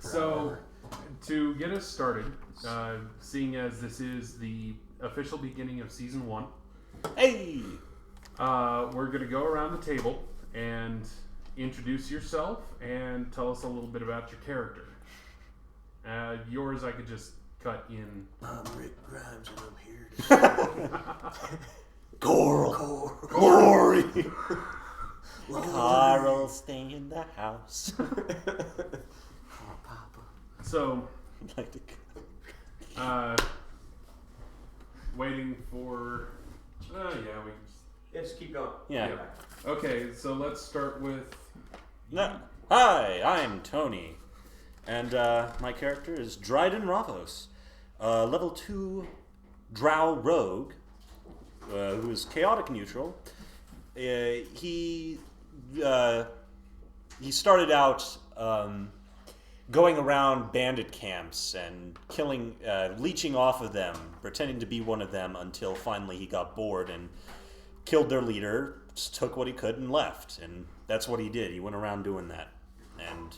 So, to get us started, seeing as this is the official beginning of Season 1, hey! We're going to go around the table and introduce yourself and tell us a little bit about your character. Yours I could just cut in. I'm Rick Grimes and I'm here to Coral. Glory. Carl, stay in the house. Oh, Papa. So, I'd like to waiting for... Just keep going. Yeah. Okay, so let's start with... Hi, I'm Tony. And my character is Dridyn Ravos, level 2 Drow Rogue, who is chaotic neutral. He started out going around bandit camps and killing, leeching off of them, pretending to be one of them until finally he got bored and killed their leader, took what he could and left. And that's what he did. He went around doing that. And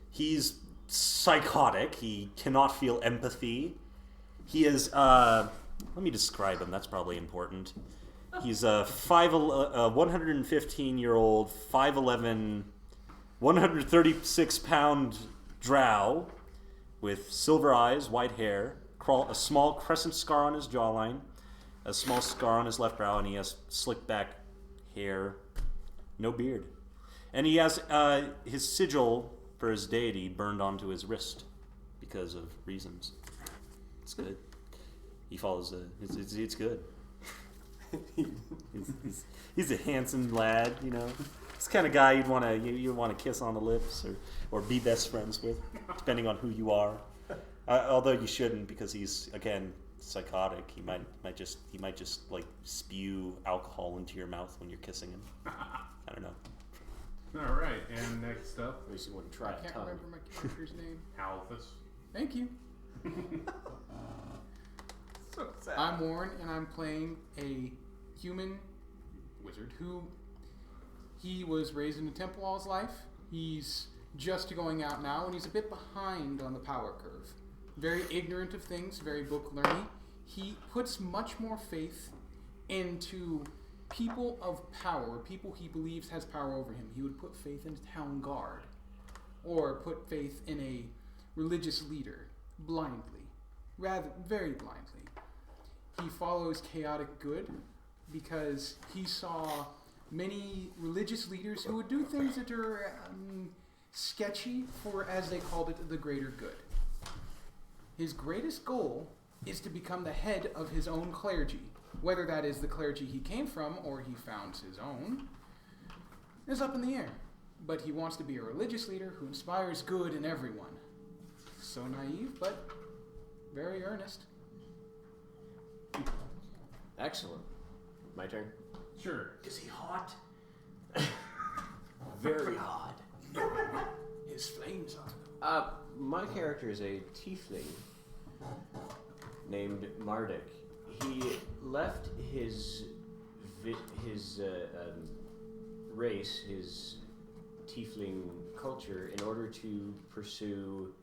he's psychotic. He cannot feel empathy. He is, let me describe him. That's probably important. He's a 115-year-old, 5'11", 136-pound drow with silver eyes, white hair, a small crescent scar on his jawline, a small scar on his left brow, and he has slicked back hair, no beard. And he has his sigil for his deity burned onto his wrist because of reasons. It's good. He follows it's good. he's a handsome lad, you know. It's the kind of guy you'd want to kiss on the lips or be best friends with, depending on who you are. Although you shouldn't, because he's again psychotic. He might just like spew alcohol into your mouth when you're kissing him. I don't know. All right, and next up, At least you wouldn't try I can't remember my character's name. Halthas. Thank you. So sad. I'm Warren, and I'm playing a human wizard who he was raised in a temple all his life. He's just going out now, and he's a bit behind on the power curve. Very ignorant of things, very book learning. He puts much more faith into people of power, people he believes has power over him. He would put faith in a town guard, or put faith in a religious leader, blindly, rather very blindly. He follows chaotic good because he saw many religious leaders who would do things that are sketchy for, as they called it, the greater good. His greatest goal is to become the head of his own clergy. Whether that is the clergy he came from or he founds his own is up in the air. But he wants to be a religious leader who inspires good in everyone. So naive, but very earnest. Excellent. My turn. Sure. Is he hot? Very hot. His flames on him. My character is a tiefling named Marduk. He left his race, his tiefling culture, in order to pursue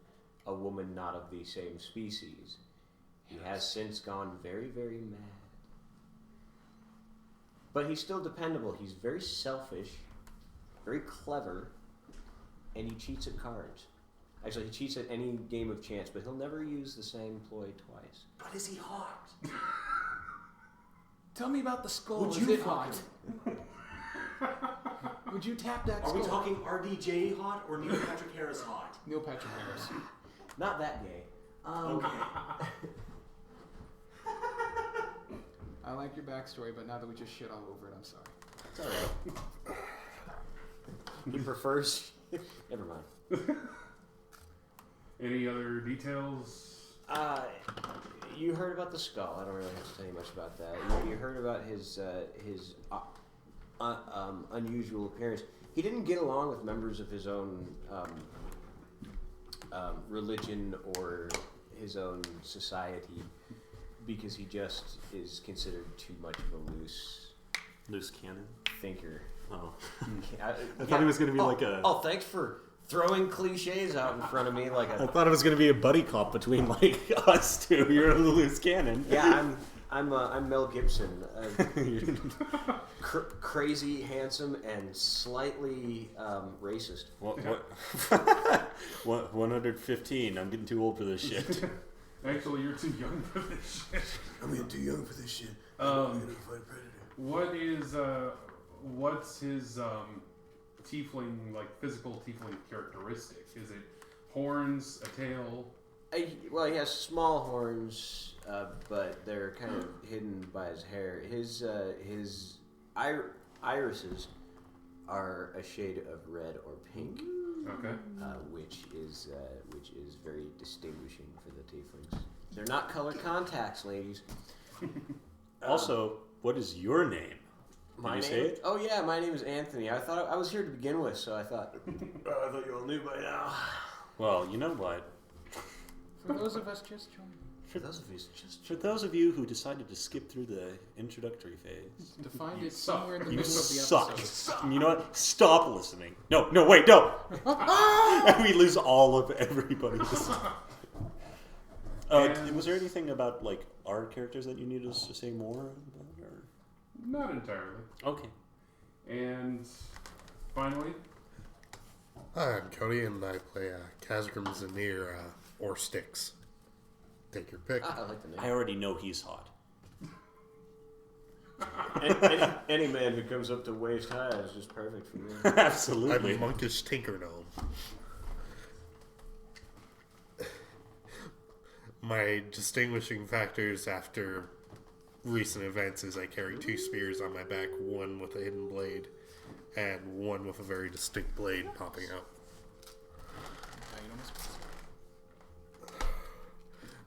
a woman not of the same species. He has since gone very, very mad. But he's still dependable. He's very selfish, very clever, and he cheats at cards. Actually, he cheats at any game of chance, but he'll never use the same ploy twice. But is he hot? Tell me about the skull. Would Is you it hot? Would you tap that Are skull? we talking RDJ hot or Neil Patrick Harris hot? Neil Patrick Harris. Not that gay. Okay. I like your backstory, but now that we just shit all over it, I'm sorry. It's alright. He prefers... Never mind. Any other details? You heard about the skull. I don't really have to tell you much about that. You heard about his unusual appearance. He didn't get along with members of his own religion or his own society because he just is considered too much of a loose cannon. thinker. Oh. I thought he was going to be like a... Oh, thanks for throwing cliches out in front of me like I a... thought it was going to be a buddy cop between like us two. You're a loose cannon. Yeah, I'm Mel Gibson. Crazy, handsome, and slightly racist. What? 115. I'm getting too old for this shit. Actually, you're too young for this shit. I'm getting too young for this shit. I'm gonna fight a predator. What's his tiefling, like physical tiefling characteristic? Is it horns, a tail? Well, he has small horns, but they're kind of hidden by his hair. His irises are a shade of red or pink. Okay. Which is very distinguishing for the tieflings. They're not color contacts, ladies. Also, what is your name? My Did you name? say it? Oh yeah, my name is Anthony. I thought I was here to begin with, so I thought. I thought you all knew by now. Well, you know what? For those of us just joining. For those of you just For those of you who decided to skip through the introductory phase, To find You it suck. somewhere in the you middle of the suck. episode. You know what? Stop listening. No, wait, no. And we lose all of everybody. And- Was there anything about like our characters that you need us to say more about? Or? Not entirely. Okay. And finally, Hi, I'm Cody, and I play Kazgrimm Zanir, or Styx. Take your pick. I like the name. I already know he's hot. Any man who comes up to waist high is just perfect for me. I'm Absolutely. a monkish tinker gnome. My distinguishing factors after recent events is I carry 2 spears on my back, one with a hidden blade, and one with a very distinct blade popping out.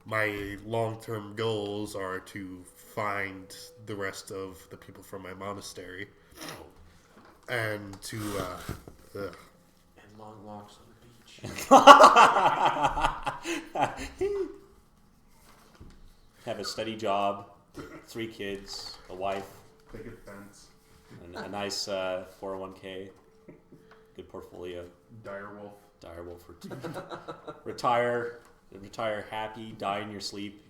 My long-term goals are to find the rest of the people from my monastery, and to And long walks on the beach. Have a steady job, 3 kids, a wife, picket fence, and a nice 401k, good portfolio. direwolf. Direwolf. Retire happy, die in your sleep,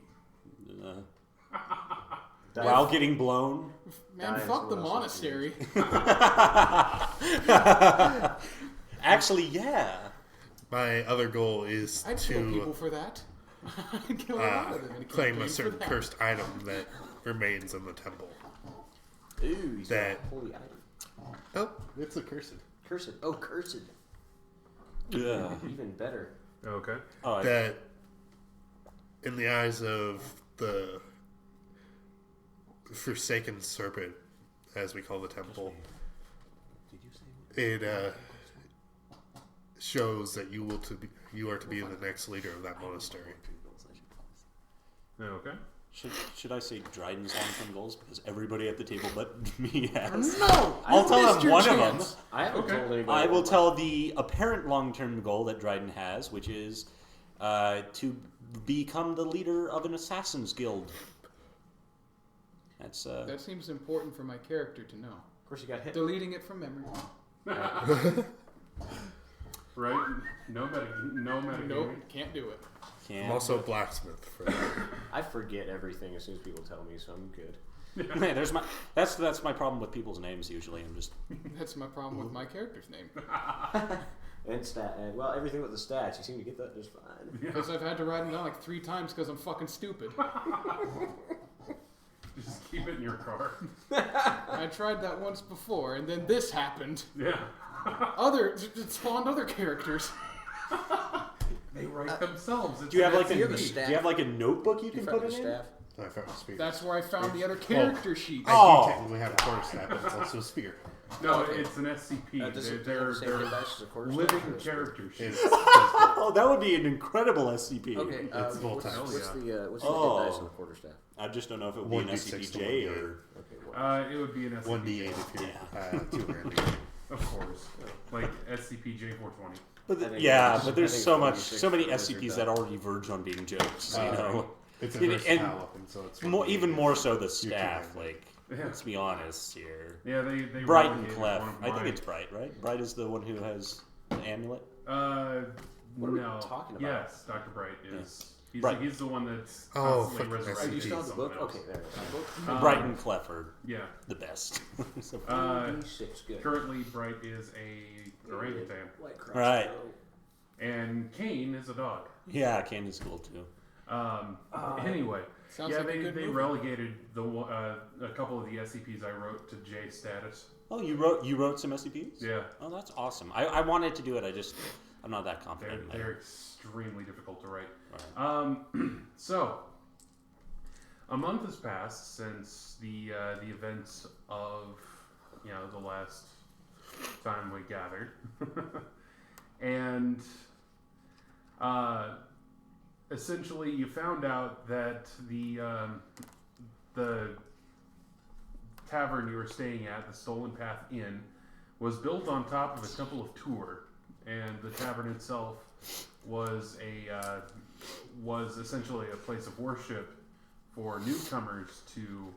while getting blown. Man, Dying fuck the someone else's monastery. Actually, yeah. my other goal is I'd kill people to for that. I'd kill a lot of them in a claim campaign a certain for that. cursed item that remains in the temple. Ooh, he's That- a holy item. Oh, it's a cursed. Cursed. Oh, cursed. Yeah. Even better. Okay. Oh, That, in the eyes of the Forsaken Serpent, as we call the temple, it shows that you are to be the next leader of that monastery. Okay. should I say Dryden's long-term goals? Because everybody at the table but me has. No! I'll you tell missed them your one of chance. them. I haven't Okay. told anybody. I will about tell the apparent long-term goal that Dryden has, which is to become the leader of an assassin's guild. That's That seems important for my character to know. Of course, you got hit. Deleting it from memory. Right? No metagaming. Nope, can't do it. can't. I'm also a blacksmith for that. I forget everything as soon as people tell me, so I'm good. Hey, that's my problem with people's names usually. I'm just That's my problem with my character's name. And well, everything with the stats, you seem to get that just fine. Because I've had to write them down like 3 times because I'm fucking stupid. Just keep it in your car. I tried that once before, and then this happened. Yeah. It spawned other characters. They write themselves. It's do you have an like a you have a do staff? you have like a notebook you You can found put the it in? staff? I found a spear. That's where I found the other character sheets. I Oh. do technically have a quarterstaff, but it's also a spear. No, it's an SCP. Does it They're have the same dice as a quarter living staff or a spear? character sheets. It's Oh, that would be an incredible SCP. Okay, It's what's multi- what's yeah. what's the Oh. hit dice on the quarter staff? I just don't know if it would be an 1d6 to SCPJ 1d8. or. Okay, well, It would be an SCP. 1d8 if you're 200. Of course. Like SCP-J420. But I think yeah, it's- but I there's think so it's much, 46 so many for wizard SCPs die. that already verge on being jokes. You know, It's a And- versatile and weapon, so it's even more so the You're staff. too Like, Yeah. let's be honest here. Yeah, they Bright really and hated Clef. one of I think my- it's Bright, right? Bright is the one who has the amulet. What are we no. talking about? Yes, Dr. Bright is. Bright. He's the one that's Oh, constantly fucking resurrecting. Oh, you still have the book? someone else. Okay, there it is. Brighton Clefford, Yeah. the best. So- Six, good. Currently, Bright is a orangutan, White Cross. Right. and Kane is a dog. yeah, Candy's cool too. Anyway, Sounds yeah, like a they good movie. relegated a couple of the SCPs I wrote to J status. Oh, you wrote some SCPs? Yeah, Oh, that's awesome. I wanted to do it. I'm not that they're, confident. they're extremely difficult to write. Right. So, a month has passed since the events of the last time we gathered, and essentially you found out that the tavern you were staying at, the Stolen Path Inn, was built on top of a temple of Tur, and the tavern itself was essentially a place of worship for newcomers to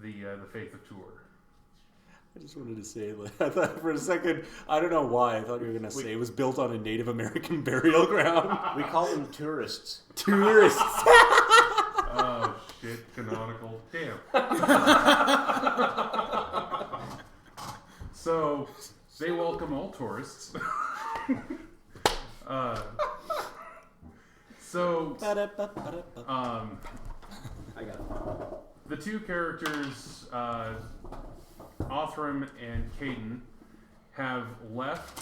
the faith of Tur. I just wanted to say, I thought for a second, I don't know why, I thought you were going to say it was built on a Native American burial ground. We call them tourists. Tourists. Oh shit, canonical. Damn. So they welcome all tourists. So I got it. the two characters, Othram and Caden, have left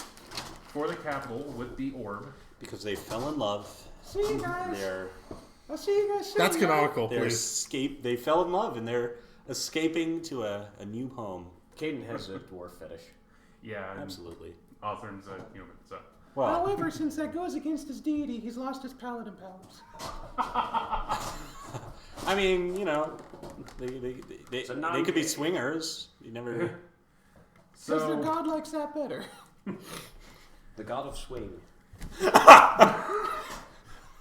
for the capital with the orb. Because they fell in love. See you guys. They're I'll see you guys soon. That's canonical, They're please. They fell in love and they're escaping to a new home. Caden has a dwarf fetish. Yeah, and Absolutely. Othram's a human, so. Well, However, since that goes against his deity, he's lost his paladin powers. I mean, they It's a could be swingers. You never. Because their So god likes that better. The god of swing.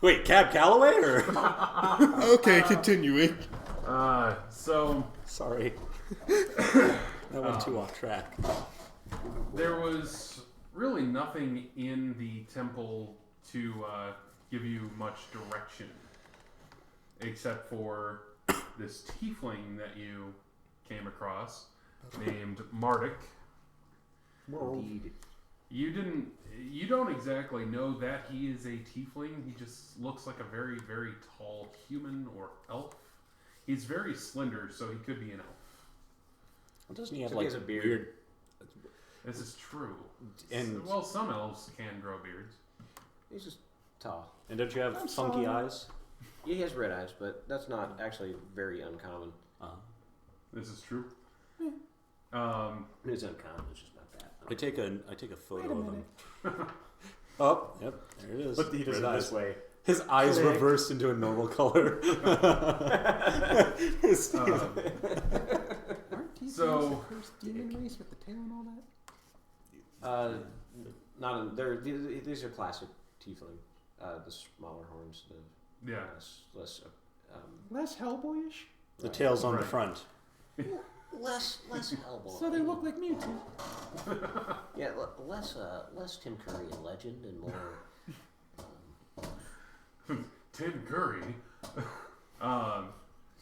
Wait, Cab Calloway or? Okay, continuing. so Sorry, that went too off track. there was really nothing in the temple to give you much direction, except for this tiefling that you came across, named Marduk. Indeed. You don't exactly know that he is a tiefling. He just looks like a very, very tall human or elf. He's very slender, so he could be an elf. Doesn't he have So he like has a beard. weird? This is true. And Well, some elves can grow beards. He's just tall. and don't you have I'm funky sorry. eyes? Yeah, he has red eyes, but that's not actually very uncommon. This is true. It is uncommon. It's just not that. I take a Wait photo a of minute. him. Oh, yep, there it is. But he does Red it eyes. this way. His eyes Today. reversed into a normal color. His- Aren't these So- guys the cursed demon race with the tail and all that? Not in, these are classic tiefling. The smaller horns, the Yeah. less Less Hellboyish? the tail's on the Right. front. less Hellboy. So they look like Mewtwo. Yeah, less Tim Curry in Legend and more. Tim Curry.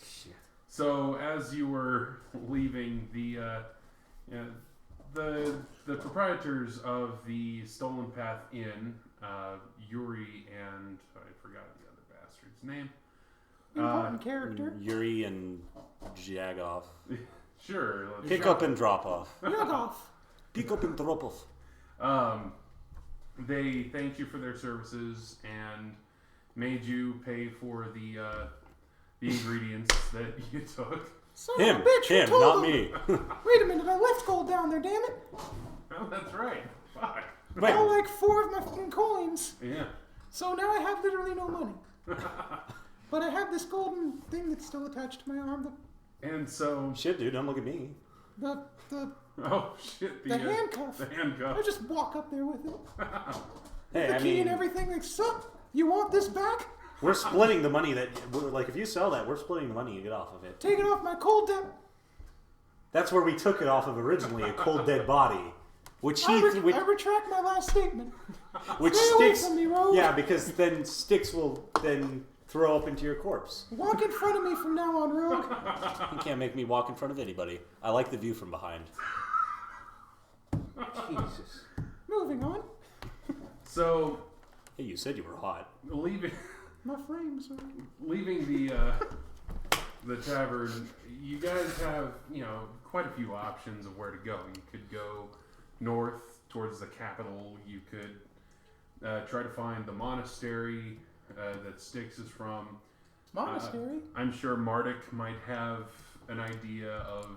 Shit. So as you were leaving, the proprietors of the Stolen Path Inn, Yuri and I forgot the other bastard's name. Important character. Yuri and Jagoff. Sure. let's Pick try. up and drop off. Yagoff. Pick up and drop off. They thanked you for their services and made you pay for the ingredients that you took. Son Him, of a bitch, you him, told not them. me. Wait a minute, I left gold down there, damn it. Oh, that's right. Fuck. Wait, All like 4 of my fucking coins. Yeah. So now I have literally no money. But I have this golden thing that's still attached to my arm. And so, shit, dude, don't look at me. The oh shit, the handcuff. The handcuff. I just walk up there with it. Hey, The I key and mean, everything. Like, sup? You want this back? we're splitting the money that, like, if you sell that, we're splitting the money you get off of it. Take it off my cold debt. That's where we took it off of originally, a cold dead body. Which I he, retract my last statement. which Stay away Styx, from me, Rogue. yeah, because then Styx will then throw up into your corpse. Walk in front of me from now on, Rogue. You can't make me walk in front of anybody. I like the view from behind. Jesus. Moving on. So, Hey, you said you were hot. leaving My frames. the tavern, you guys have, quite a few options of where to go. You could go north towards the capital. You could try to find the monastery that Styx is from. Monastery? I'm sure Marduk might have an idea of,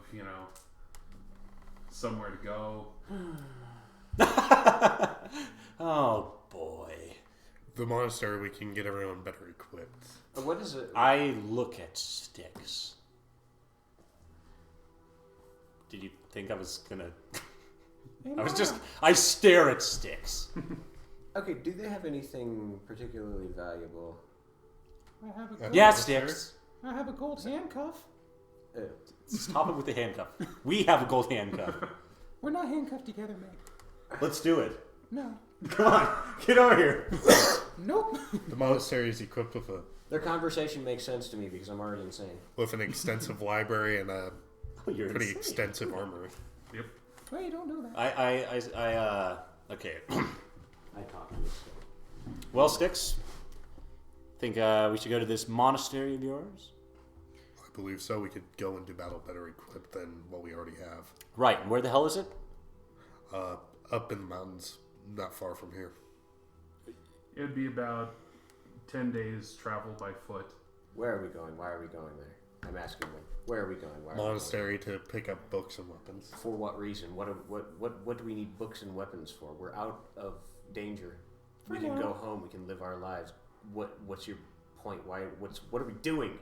somewhere to go. Oh, boy. The monastery, we can get everyone better equipped. What is it? I look at Styx. Did you think I was gonna... I stare at Styx. Okay, do they have anything particularly valuable? I have a gold, Yeah, Styx. I have a gold handcuff. Stop it with the handcuff. We have a gold handcuff. We're not handcuffed together, mate. Let's do it. No. Come on, get over here. Nope. The monastery is equipped Their conversation makes sense to me because I'm already insane. with an extensive library and a You're pretty insane. extensive armory. Yep. Wait, you don't know that. Okay. I talk to this guy. Well, Styx, think we should go to this monastery of yours? I believe so. We could go into battle better equipped than what we already have. Right, and where the hell is it? Up in the mountains, not far from here. It would be about 10 days travel by foot. Where are we going? Why are we going there? I'm asking them. Where are we going? Why are Monastery to pick up books and weapons. we going? For what reason? What do we need books and weapons for? We're out of danger. We can go home. We can live our lives. What's your point? What are we doing?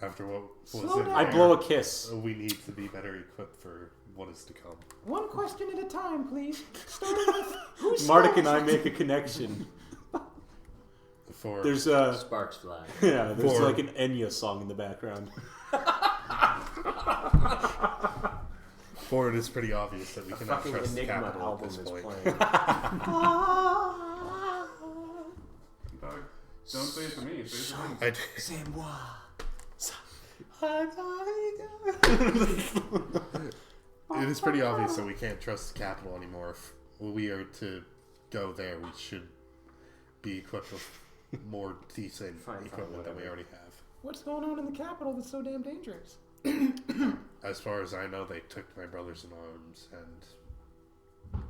After what was Slow in down. I there, blow a kiss. we need to be better equipped for what is to come. One question at a time, please. Starting with who's Marduk and I make a connection. For There's Sparks fly. yeah, there's For- like an Enya song in the background. For it is pretty obvious that we A cannot fucking trust the Enigma capital at album this is point. playing. Dog, don't say it to me. Say it to me. I, C'est moi. it is pretty obvious that we can't trust the capital anymore. If we are to go there, we should be equipped with more decent Fine, equipment than we whatever. already have. What's going on in the capital that's so damn dangerous? As far as I know, they took my brothers in arms, and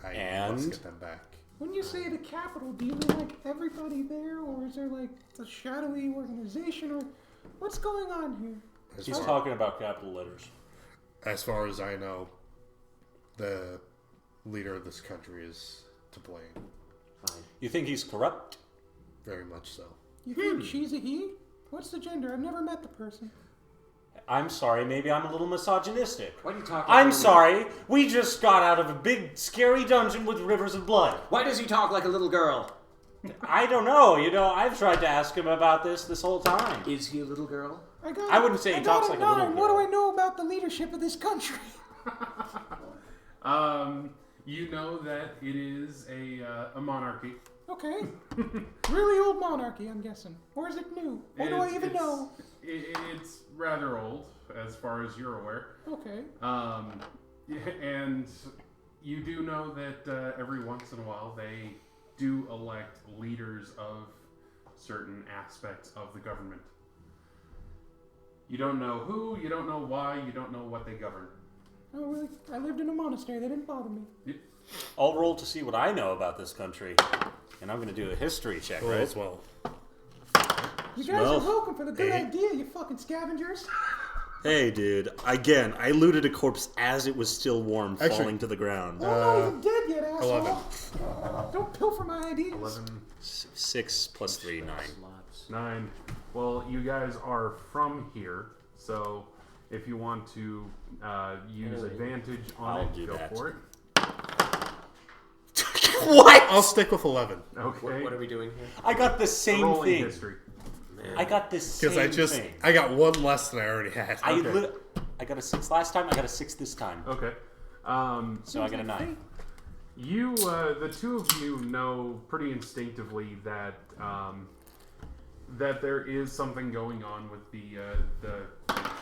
I And? must get them back. When you say the capital, do you mean like everybody there, or is there like a shadowy organization, or what's going on here? As He's far, talking about capital letters. as far as I know, the leader of this country is to blame. Fine. You think he's corrupt? Very much so. You think she's a he? What's the gender? I've never met the person. I'm sorry, maybe I'm a little misogynistic. Why do you talk? I'm like a- sorry, we just got out of a big, scary dungeon with rivers of blood. Why does he talk like a little girl? I don't know, I've tried to ask him about this whole time. Is he a little girl? I wouldn't say he talks like a little What do girl. I know about the leadership of this country? You know that it is a monarchy. Okay. Really old monarchy, I'm guessing. Or is it new? What do I even know? It's rather old, as far as you're aware. Okay. And you do know that every once in a while they do elect leaders of certain aspects of the government. You don't know who, you don't know why, you don't know what they govern. Oh, really? I lived in a monastery. They didn't bother me. I'll roll to see what I know about this country. And I'm going to do a history check, Well, right? as well. You guys Smells. are welcome for the good Hey. idea, you fucking scavengers. Hey, dude. Again, I looted a corpse as it was still warm, Actually- falling to the ground. I'm not even dead yet, asshole. 11. Don't pilfer my ideas. 11, 6 plus 3, 9. Lots. 9. Well, you guys are from here, so if you want to use advantage on I'll it, do go that. for it. What? I'll stick with 11. Okay. What are we doing here? I got the same Rolling thing. history. I got the same Because thing. I got one less than I already had. I got a 6 last time. I got a 6 this time. Okay. So I got a 9. The two of you know pretty instinctively that that there is something going on with the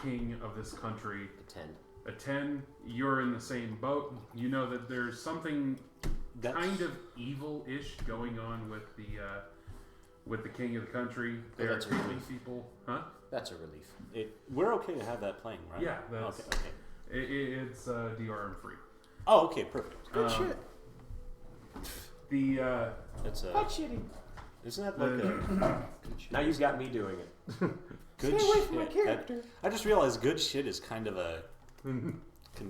king of this country. A 10. You're in the same boat. You know that there's something kind of evil-ish going on with the king of the country. That's a relief. People, huh? That's a relief. We're okay to have that playing, right? Yeah, that's okay. It's DRM free. Oh, okay, perfect. Good shit. That's What shitty? Isn't that like a Now you've got me doing it. good Stay away shit? from my character. I just realized good shit is kind of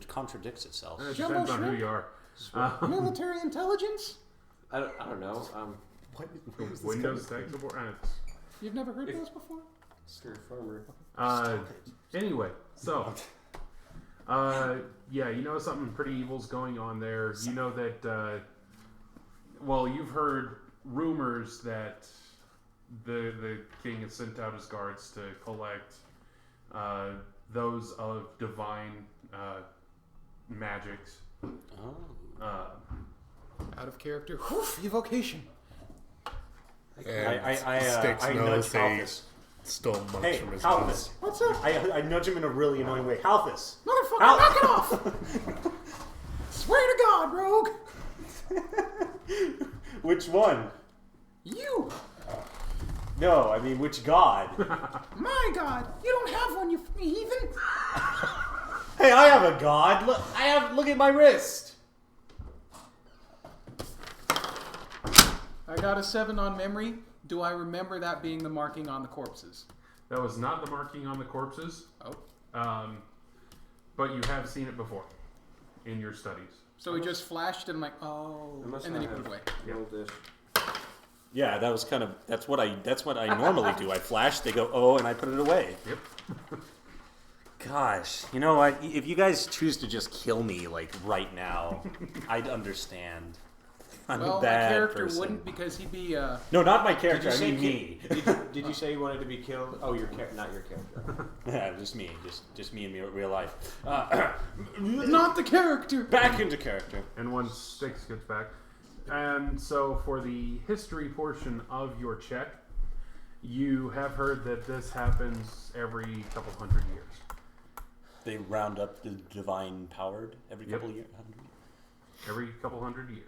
contradicts itself. It Jumbo depends on who shrimp? you are. Military intelligence? I don't know. What is this Windows kind of tech support. You've never heard those before? Stir farmer. Anyway, so yeah, you know something pretty evil's going on there. You know that. Well, you've heard rumors that the king has sent out his guards to collect those of divine magics. Out of character. Evocation. Sticks I knows nudge they Halthas. stole much Hey, from his Halthas. What's up? I nudge him in a really annoying way. Halthas. Motherfucker, knock it off! Swear to God, rogue! Which one? You! No, I mean which god? My God! You don't have one, you heathen! Hey, I have a god. Look at my wrist. I got a 7 on memory. Do I remember that being the marking on the corpses? That was not the marking on the corpses. Oh. But you have seen it before in your studies. So he just flashed and I'm like, oh, and then he put it away. Roll this. Yeah, that was kind of that's what I normally do. I flash, they go oh, and I put it away. Yep. Gosh, you know what? If you guys choose to just kill me like right now, I'd understand. I'm Well, a bad my character person. wouldn't because he'd be, No, not my character. I say mean me. Did you say you wanted to be killed? Oh, not your character. Yeah, just me. Just me in real life. not the character! Back into character. And once Styx gets back. And so for the history portion of your check, you have heard that this happens every couple hundred years. They round up the divine powered every couple of years. Every couple hundred years.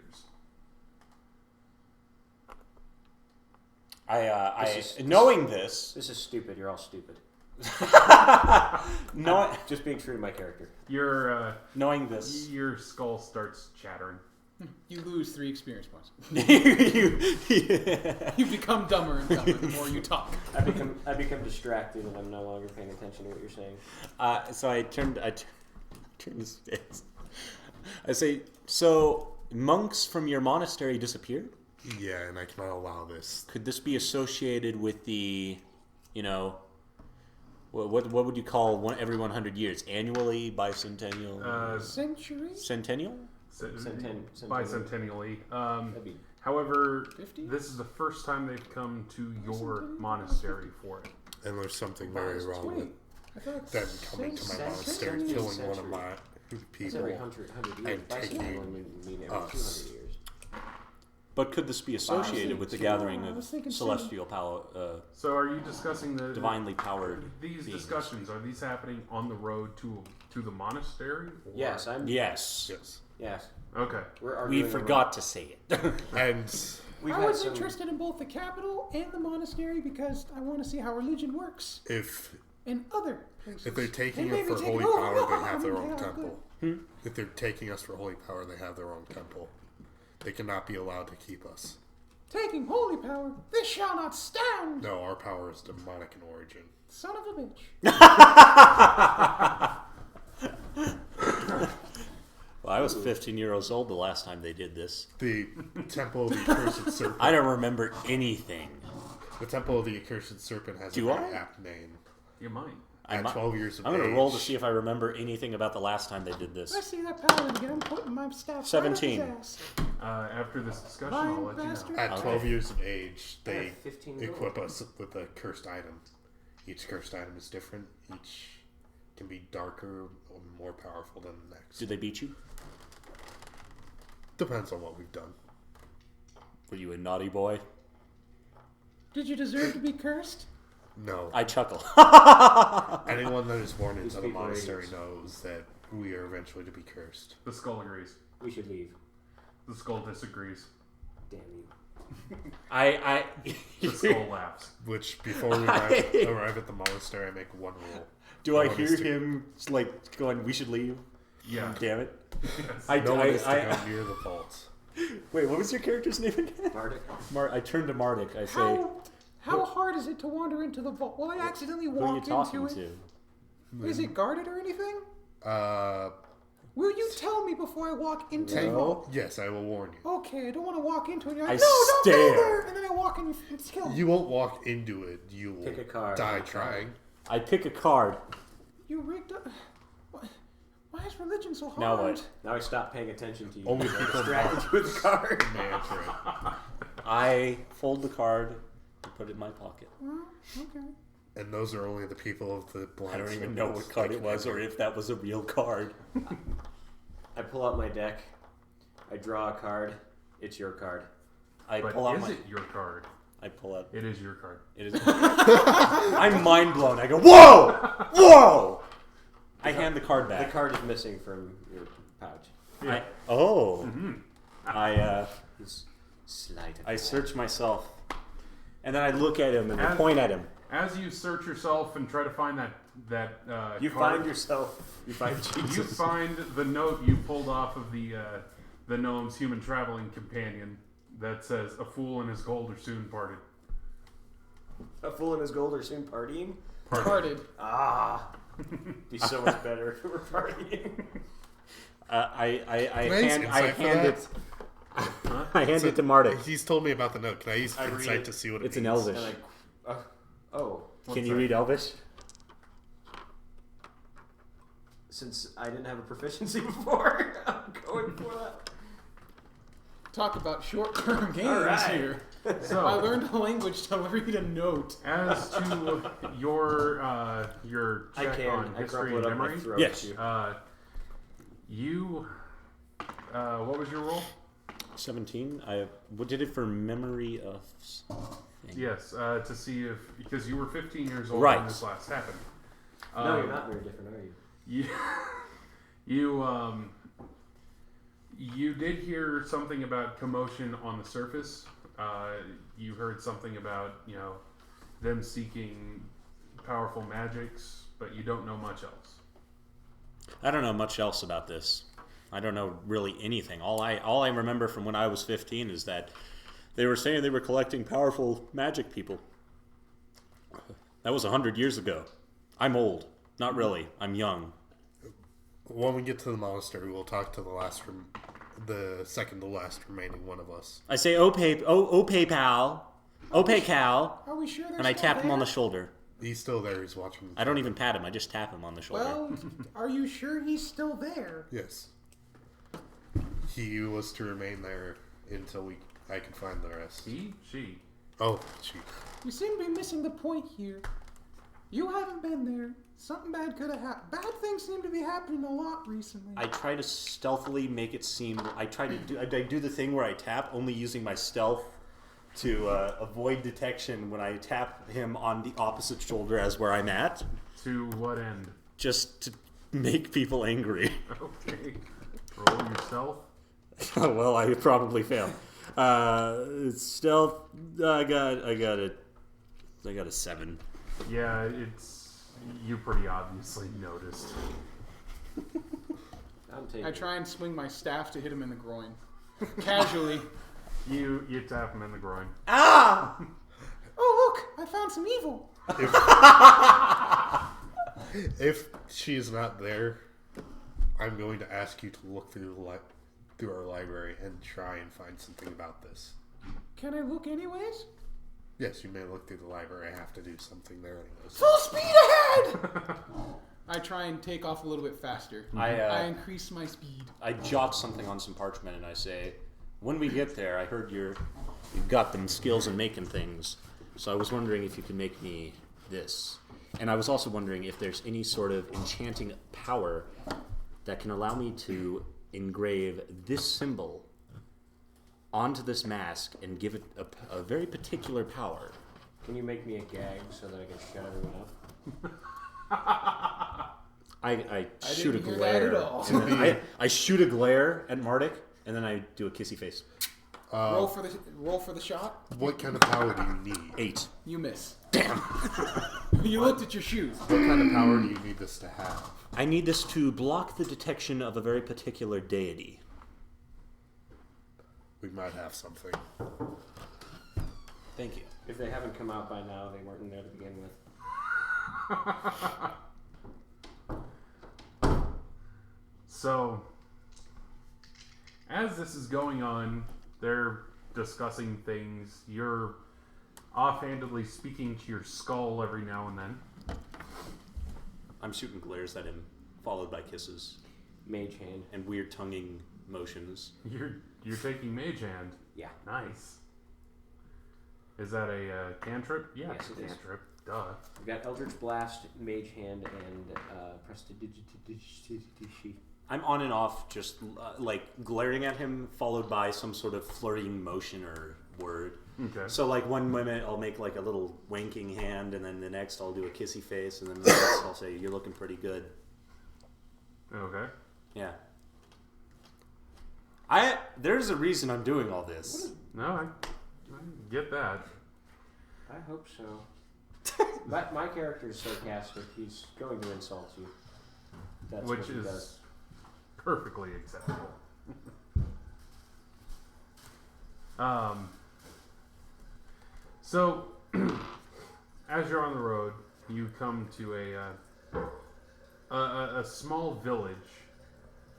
Knowing this, This is stupid. You're all stupid. Just being true to my character. knowing this, Your skull starts chattering. You lose 3 experience points. you You become dumber and dumber the more you talk. I become distracted and I'm no longer paying attention to what you're saying. So I turned his face. I say, so monks from your monastery disappeared? Yeah, and I cannot allow this. Could this be associated with the, what would you call every 100 years? Annually, bicentennial? Century? Centennial? Bicentennially. That'd be However, 50? this is the first time they've come to your monastery for it. And there's something very wrong Wait. with I thought them coming to my monastery, century. killing one of my That's people. every 100 years. and taking Bicentennial would mean every us. 200 years. But could this be associated with the gathering I of was thinking celestial power, So are you discussing the divinely powered these beings? discussions? Are these happening on the road to the monastery? Or? Yes, I'm. Yes. Yes. Yes. Okay. We're We arguing forgot to say it. And We've I had was some. interested in both the capital and the monastery because I want to see how religion works if in other places. they're taking And it maybe for take holy over. power, they have their Yeah, own good. temple. If they're taking us for holy power, they have their own temple. They cannot be allowed to keep us. Taking holy power, this shall not stand! No, our power is demonic in origin. Son of a bitch. Well, I was 15 years old the last time they did this. The temple of the accursed serpent. I don't remember anything. The temple of the accursed serpent has Do a very I? apt name. You might. At 12 years of I'm age, going to roll to see if I remember anything about the last time they did I this. see that paladin again. I'm putting my staff 17. right up his ass. After this discussion, I'll Lying let you know. bastard. at Okay. 12 years of age, I they have 15 equip gold. us with a cursed item. Each cursed item is different. Each can be darker or more powerful than the next. Did they beat you? Depends on what we've done. Were you a naughty boy? Did you deserve to be cursed? No. I chuckle. Anyone that is born into the people are monastery idiots. knows that we are eventually to be cursed. The skull agrees. We should leave. The skull disagrees. Damn you. The skull laughs. Which, before we arrive at the monastery, I make one rule. Do I One hear is to- him like going, "We should leave"? Yeah. Damn it! Yes. No one is to go near the vault. Wait, what was your character's name again? Marduk? I turn to Marduk. I say, How hard is it to wander into the vault? Will I accidentally "Who are you walk talking into it? to?" Is it guarded or anything? Will you tell me before I walk into the vault? Yes, I will warn you. Okay, I don't want to walk into it. And you're I like, no, don't go stare. there! And then I walk and it's killed. You won't walk into it. You will Pick a card. die trying. I pick a card. You rigged up. Why is religion so hard? Now what? Now I stopped paying attention to you. Only I people distracted you with the card. may enter it. I fold the card and put it in my pocket. Well, okay. And those are only the people of the blind. I don't even know what card it was or if that was a real card. I pull out my deck. I draw a card. It's your card. I But pull out is my. it your card? I pull out. It is your card. It is. I'm mind blown. I go, whoa, whoa! I hand the card The back. card is missing from your pouch. Yeah. He's slight. I search myself, and then I look at him and I As- point at him. As you search yourself and try to find that You card, find yourself. You find Jesus. you find the note you pulled off of the gnome's human traveling companion that says, "A fool and his gold are soon parted." A fool and his gold are soon partying. Parted. Ah, be so much better if we were partying. I Can I use hand insight for it. that? I hand it to Marduk. He's told me about the note. Can I use I read insight it. to see what it It's means? an Elvish. And oh, Can you read Elvish? since I didn't have a proficiency before, I'm going for that. Talk about short-term gains right. here. So, I learned a language to read a note. as to your I check can. on I history crumple and it up my memory, throat. Yes. too. you what was your roll? 17. I did it for memory of something. Yes, to see if, because you were 15 years old Right. when this last happened. No, you're not very different, are you? You did hear something about commotion on the surface. You heard something about, them seeking powerful magics, but you don't know much else. I don't know much else about this. I don't know really anything. All I remember from when I was 15 is that they were saying they were collecting powerful magic people. That was 100 years ago. I'm old. Not really. I'm young. When we get to the monastery, we'll talk to the second to last remaining one of us. I say, pal. Cal. Are we sure they're And I still tap him on the there? shoulder. He's still there. He's watching. I don't even pat him. I just tap him on the shoulder. Well, are you sure he's still there? Yes. He was to remain there until I could find the rest. He? She? Oh, gee. You seem to be missing the point here. You haven't been there. Something bad could have happened. Bad things seem to be happening a lot recently. I try to stealthily make it seem. I do the thing where I tap, only using my stealth to avoid detection when I tap him on the opposite shoulder as where I'm at, To what end? just to make people angry. Okay. Roll yourself. Well, I probably fail. Stealth. I got a 7. Yeah, you pretty obviously noticed. I try and swing my staff to hit him in the groin. Casually. You tap him in the groin. Ah! Oh, look! I found some evil. If she is not there, I'm going to ask you to look through our library and try and find something about this. Can I look anyways? Yes, you may look through the library. I have to do something there anyways. Full speed ahead! I try and take off a little bit faster. I increase my speed. I jot something on some parchment and I say, when we get there, I heard you've got them skills in making things. So I was wondering if you could make me this. And I was also wondering if there's any sort of enchanting power that can allow me to engrave this symbol onto this mask and give it a very particular power. Can you make me a gag so that I can shut everyone up? I shoot a didn't hear glare. that at all. And then I shoot a glare at Marduk, and then I do a kissy face. Roll for the shot. What kind of power do you need? 8. You miss. Damn. You looked at your shoes. What kind of power do you need this to have? I need this to block the detection of a very particular deity. We might have something. Thank you. If they haven't come out by now, they weren't in there to begin with. So, as this is going on, they're discussing things. You're offhandedly speaking to your skull every now and then. I'm shooting glares at him, followed by kisses Mage hand. and weird tonguing motions. You're taking Mage Hand. Yeah. Nice. Is that a cantrip? Yeah, Yes, it's a it is. cantrip. Duh. We've got Eldritch Blast, Mage Hand, and Prestidigitation. I'm on and off, just like glaring at him, followed by some sort of flirting motion or word. Okay. So like one minute I'll make like a little wanking hand, and then the next I'll do a kissy face, and then the next I'll say, "You're looking pretty good." Okay. Yeah. There's a reason I'm doing all this. No, I get that. I hope so. But my character is sarcastic. He's going to insult you. That's Which what he is does. perfectly acceptable. So, as you're on the road, you come to a small village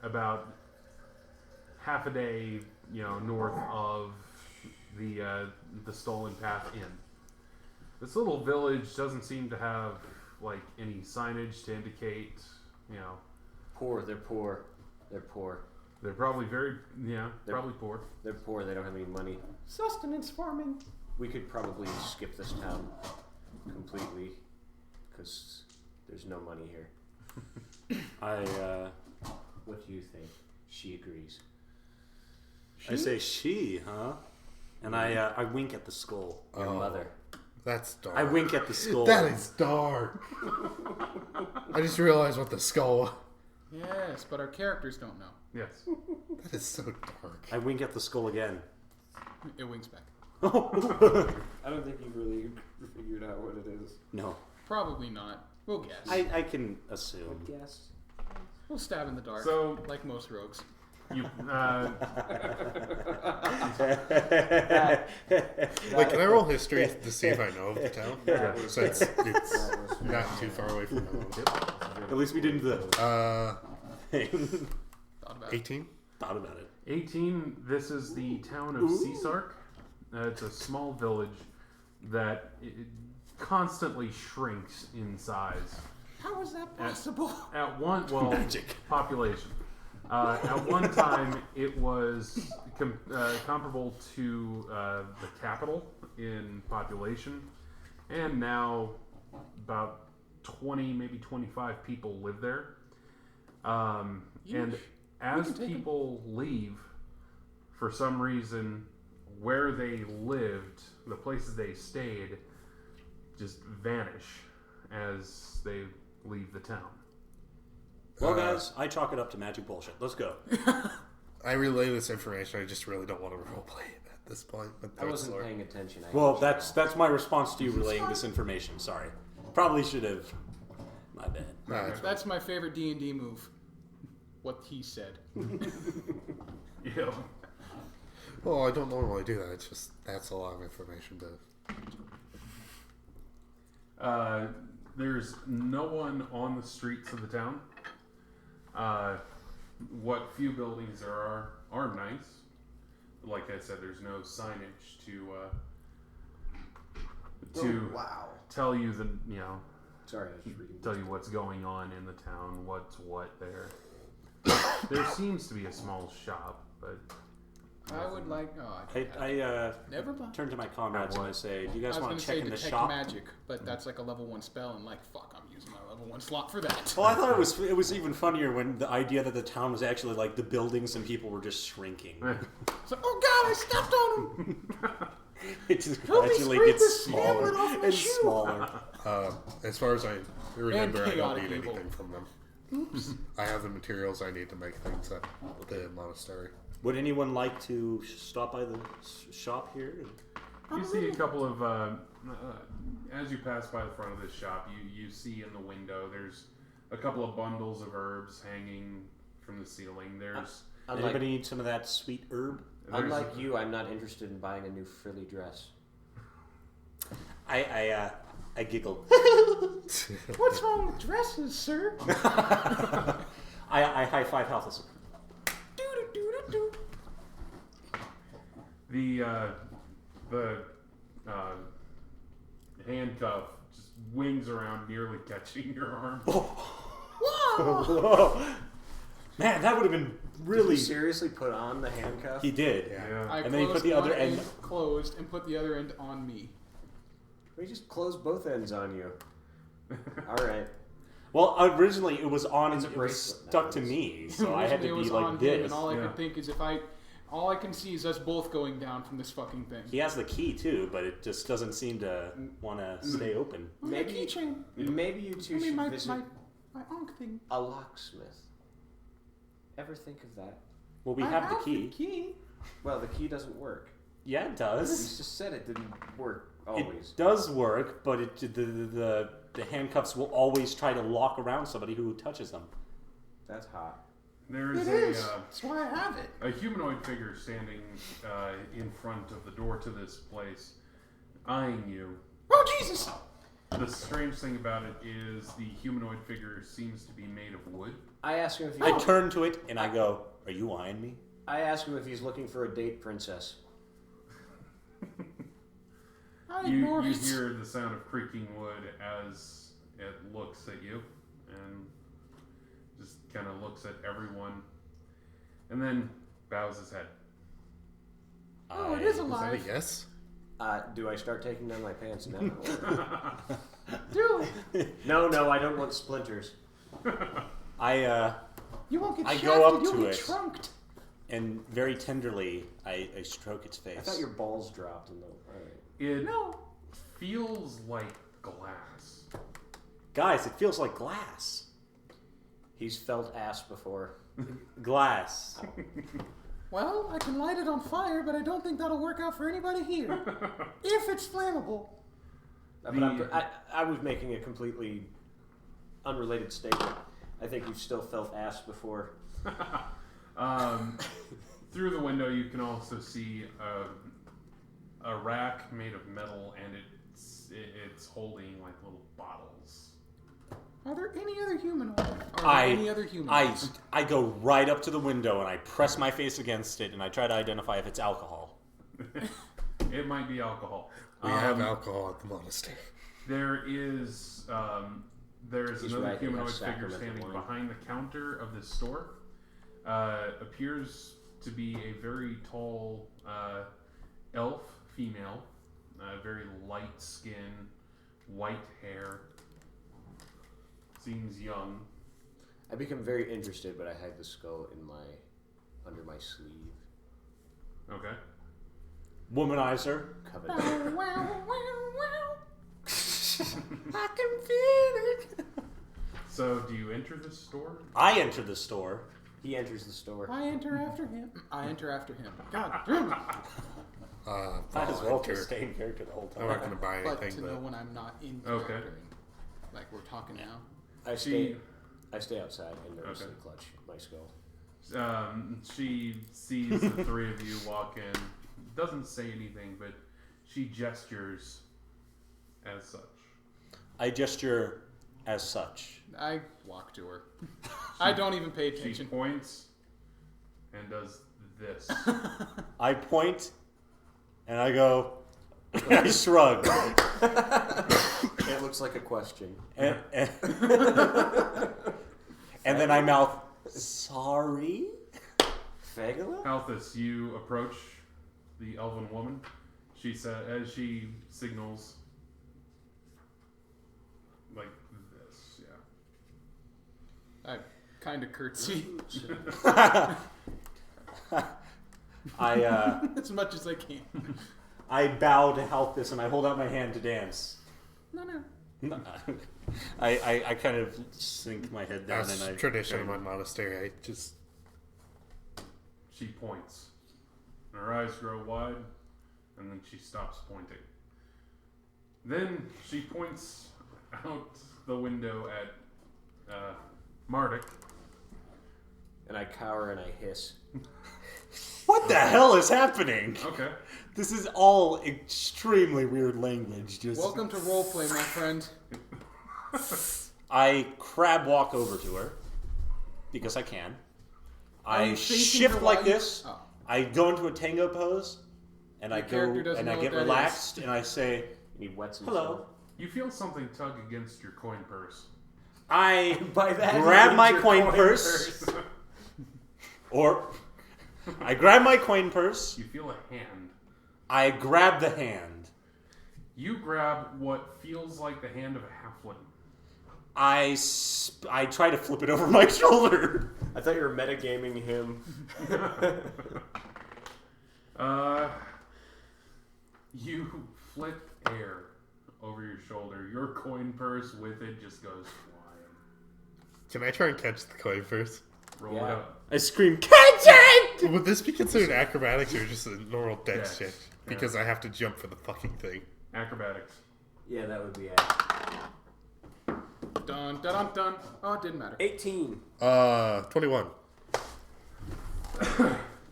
about half a day, north of the Stolen Path Inn. This little village doesn't seem to have like any signage to indicate, Poor. They're poor. They're poor. They're probably probably poor. They're poor. They don't have any money. Sustenance farming. We could probably skip this town completely because there's no money here. What do you think? She agrees. I say she, huh? And I wink at the skull. Your mother. That's dark. I wink at the skull. That is dark. I just realized what the skull. Yes, but our characters don't know. Yes. That is so dark. I wink at the skull again. It winks back. I don't think you've really figured out what it is. No. Probably not. We'll guess. I can assume. Guess. We'll stab in the dark. So- like most rogues. You Wait, can I roll history to see if I know of the town? Yeah. So it's not too far away from home. At least we didn't Thought about it. 18? thought about it. 18. This is the town of Seasark. It's a small village that it constantly shrinks in size. How is that possible? At one, Magic. population. At one time, it was comparable to the capital in population, and now about 20, maybe 25 people live there. And as people leave, for some reason, where they lived, the places they stayed, just vanish as they leave the town. Well, guys, I chalk it up to magic bullshit. Let's go. I relay this information. I just really don't want to roleplay it at this point. But I wasn't paying attention. Well, that's my response to you relaying this information. Sorry. Probably should have. My bad. That's my favorite D&D move. What he said. Yeah. Well, I don't normally do that. It's just that's a lot of information to. There's no one on the streets of the town. What few buildings there are nice. Like I said, there's no signage to tell you the Sorry, I was just reading. tell you what's going on in the town, what's what there. There seems to be a small shop, but I would like. Oh, I never mind. turn to my comrades and I say, "Do you guys I was want going to to check say in the detect shop?" magic, but that's like a level 1 spell, and like, fuck, I'm using my level 1 slot for that. Well, I thought it was even funnier when the idea that the town was actually like the buildings and people were just shrinking. It's like, oh god, I stepped on him! It just Help me gradually scrape gets this hamlet off smaller my and shoe. smaller. As far as I remember, I don't chaotic need evil. anything from them. Oops. I have the materials I need to make things at the monastery. Would anyone like to stop by the shop here? You see a couple of, as you pass by the front of this shop, you see in the window there's a couple of bundles of herbs hanging from the ceiling. There's Anybody need some of that sweet herb? Unlike you, I'm not interested in buying a new frilly dress. I giggle. What's wrong with dresses, sir? I high five Halthas. The handcuff just wings around, nearly catching your arm. Whoa! Man, that would have been really. Did he seriously put on the handcuff? He did. Yeah. I And then he put closed the other one end- closed and put the other end on me. We just closed both ends on you. All right. Well, originally it was on. It's a It was bracelet stuck to nowadays. me, so I had to Originally it be was like on him, this. and all I Yeah. could think is all I can see is us both going down from this fucking thing. He has the key too, but it just doesn't seem to want to stay open. Oh, my Maybe- keychain. Maybe you two should my visit onk thing. a locksmith. Ever think of that? Well, we I have the key. key. Well, the key doesn't work. Yeah, it You does. just said it didn't work always. It does work, but the handcuffs will always try to lock around somebody who touches them. That's hot. There's It is. That's why I have it. a humanoid figure standing in front of the door to this place, eyeing you. Oh Jesus! The strange thing about it is the humanoid figure seems to be made of wood. I ask him if I turn to it and I go, "Are you eyeing me?" I ask him if he's looking for a date princess. I You ignore it. hear the sound of creaking wood as it looks at you and just kind of looks at everyone and then bows his head. Oh, it is Is that a alive. yes? Do I start taking down my pants now? Do No, I don't want splinters. you won't get I shafted, go up you'll to get it. trunked. And very tenderly, I stroke its face. I thought your balls dropped in the. All right. It No. feels like glass. Guys, it feels like glass. He's felt ass before. Glass. Well, I can light it on fire, but I don't think that'll work out for anybody here. If it's flammable. But I was making a completely unrelated statement. I think you've still felt ass before. Through the window, you can also see a rack made of metal, and it's holding like little bottles. Are there any other humanoids? Any other humanoids? I go right up to the window and I press my face against it and I try to identify if it's alcohol. It might be alcohol. We have alcohol at the monastery. There is there's He's another right, they have humanoid figure sacramental standing wine. behind the counter of this store. Appears to be a very tall elf female, very light skin, white hair. Seems young. I become very interested, but I hide the skull under my sleeve. Okay. Womanizer. Covered. Wow, wow, wow. I can feel it. So, do you enter the store? I enter the store. He enters the store. I enter after him. I enter after him. God damn it. Might as well enter. just stay in character the whole I'm time. not going to buy But anything, to know but when I'm not in Okay. character. Like we're talking now. I stay outside and nervously Okay. clutch my skull. She sees the three of you walk in. Doesn't say anything, but she gestures as such. I gesture as such. I walk to her. I don't even pay She attention. points and does this. I point and I go. I shrug. It looks like a question. And then I mouth, sorry? Fagala? Halthas, you approach the elven woman. She said, as she signals, like this, yeah. I kind of curtsy I as much as I can. I bow to Halthas and I hold out my hand to dance. No. I kind of sink my head down That's and I tradition in my monastery. I just She points. And her eyes grow wide, and then she stops pointing. Then she points out the window at Marduk. And I cower and I hiss. What the hell is happening? Okay. This is all extremely weird language. Just Welcome to roleplay, my friend. I crab walk over to her because I can. Are I you facing shift her like while you- this. Oh. I go into a tango pose, and I Your go character doesn't and I know get what that relaxed, and I say, He wets "Hello." himself. You feel something tug against your coin purse. I By that, he grab means my your coin purse, or I grab my coin purse. You feel a hand. I grab the hand. You grab what feels like the hand of a halfling. I try to flip it over my shoulder. I thought you were metagaming him. You flip air over your shoulder. Your coin purse with it just goes flying. can I try and catch the coin first? Roll it Yeah. up. I scream, "Catch it!" Would this be considered acrobatics or just a normal dex Dex, check? Because I have to jump for the fucking thing. Acrobatics. Yeah, that would be it. Dun, dun, dun, dun. Oh, it didn't matter. 18. 21.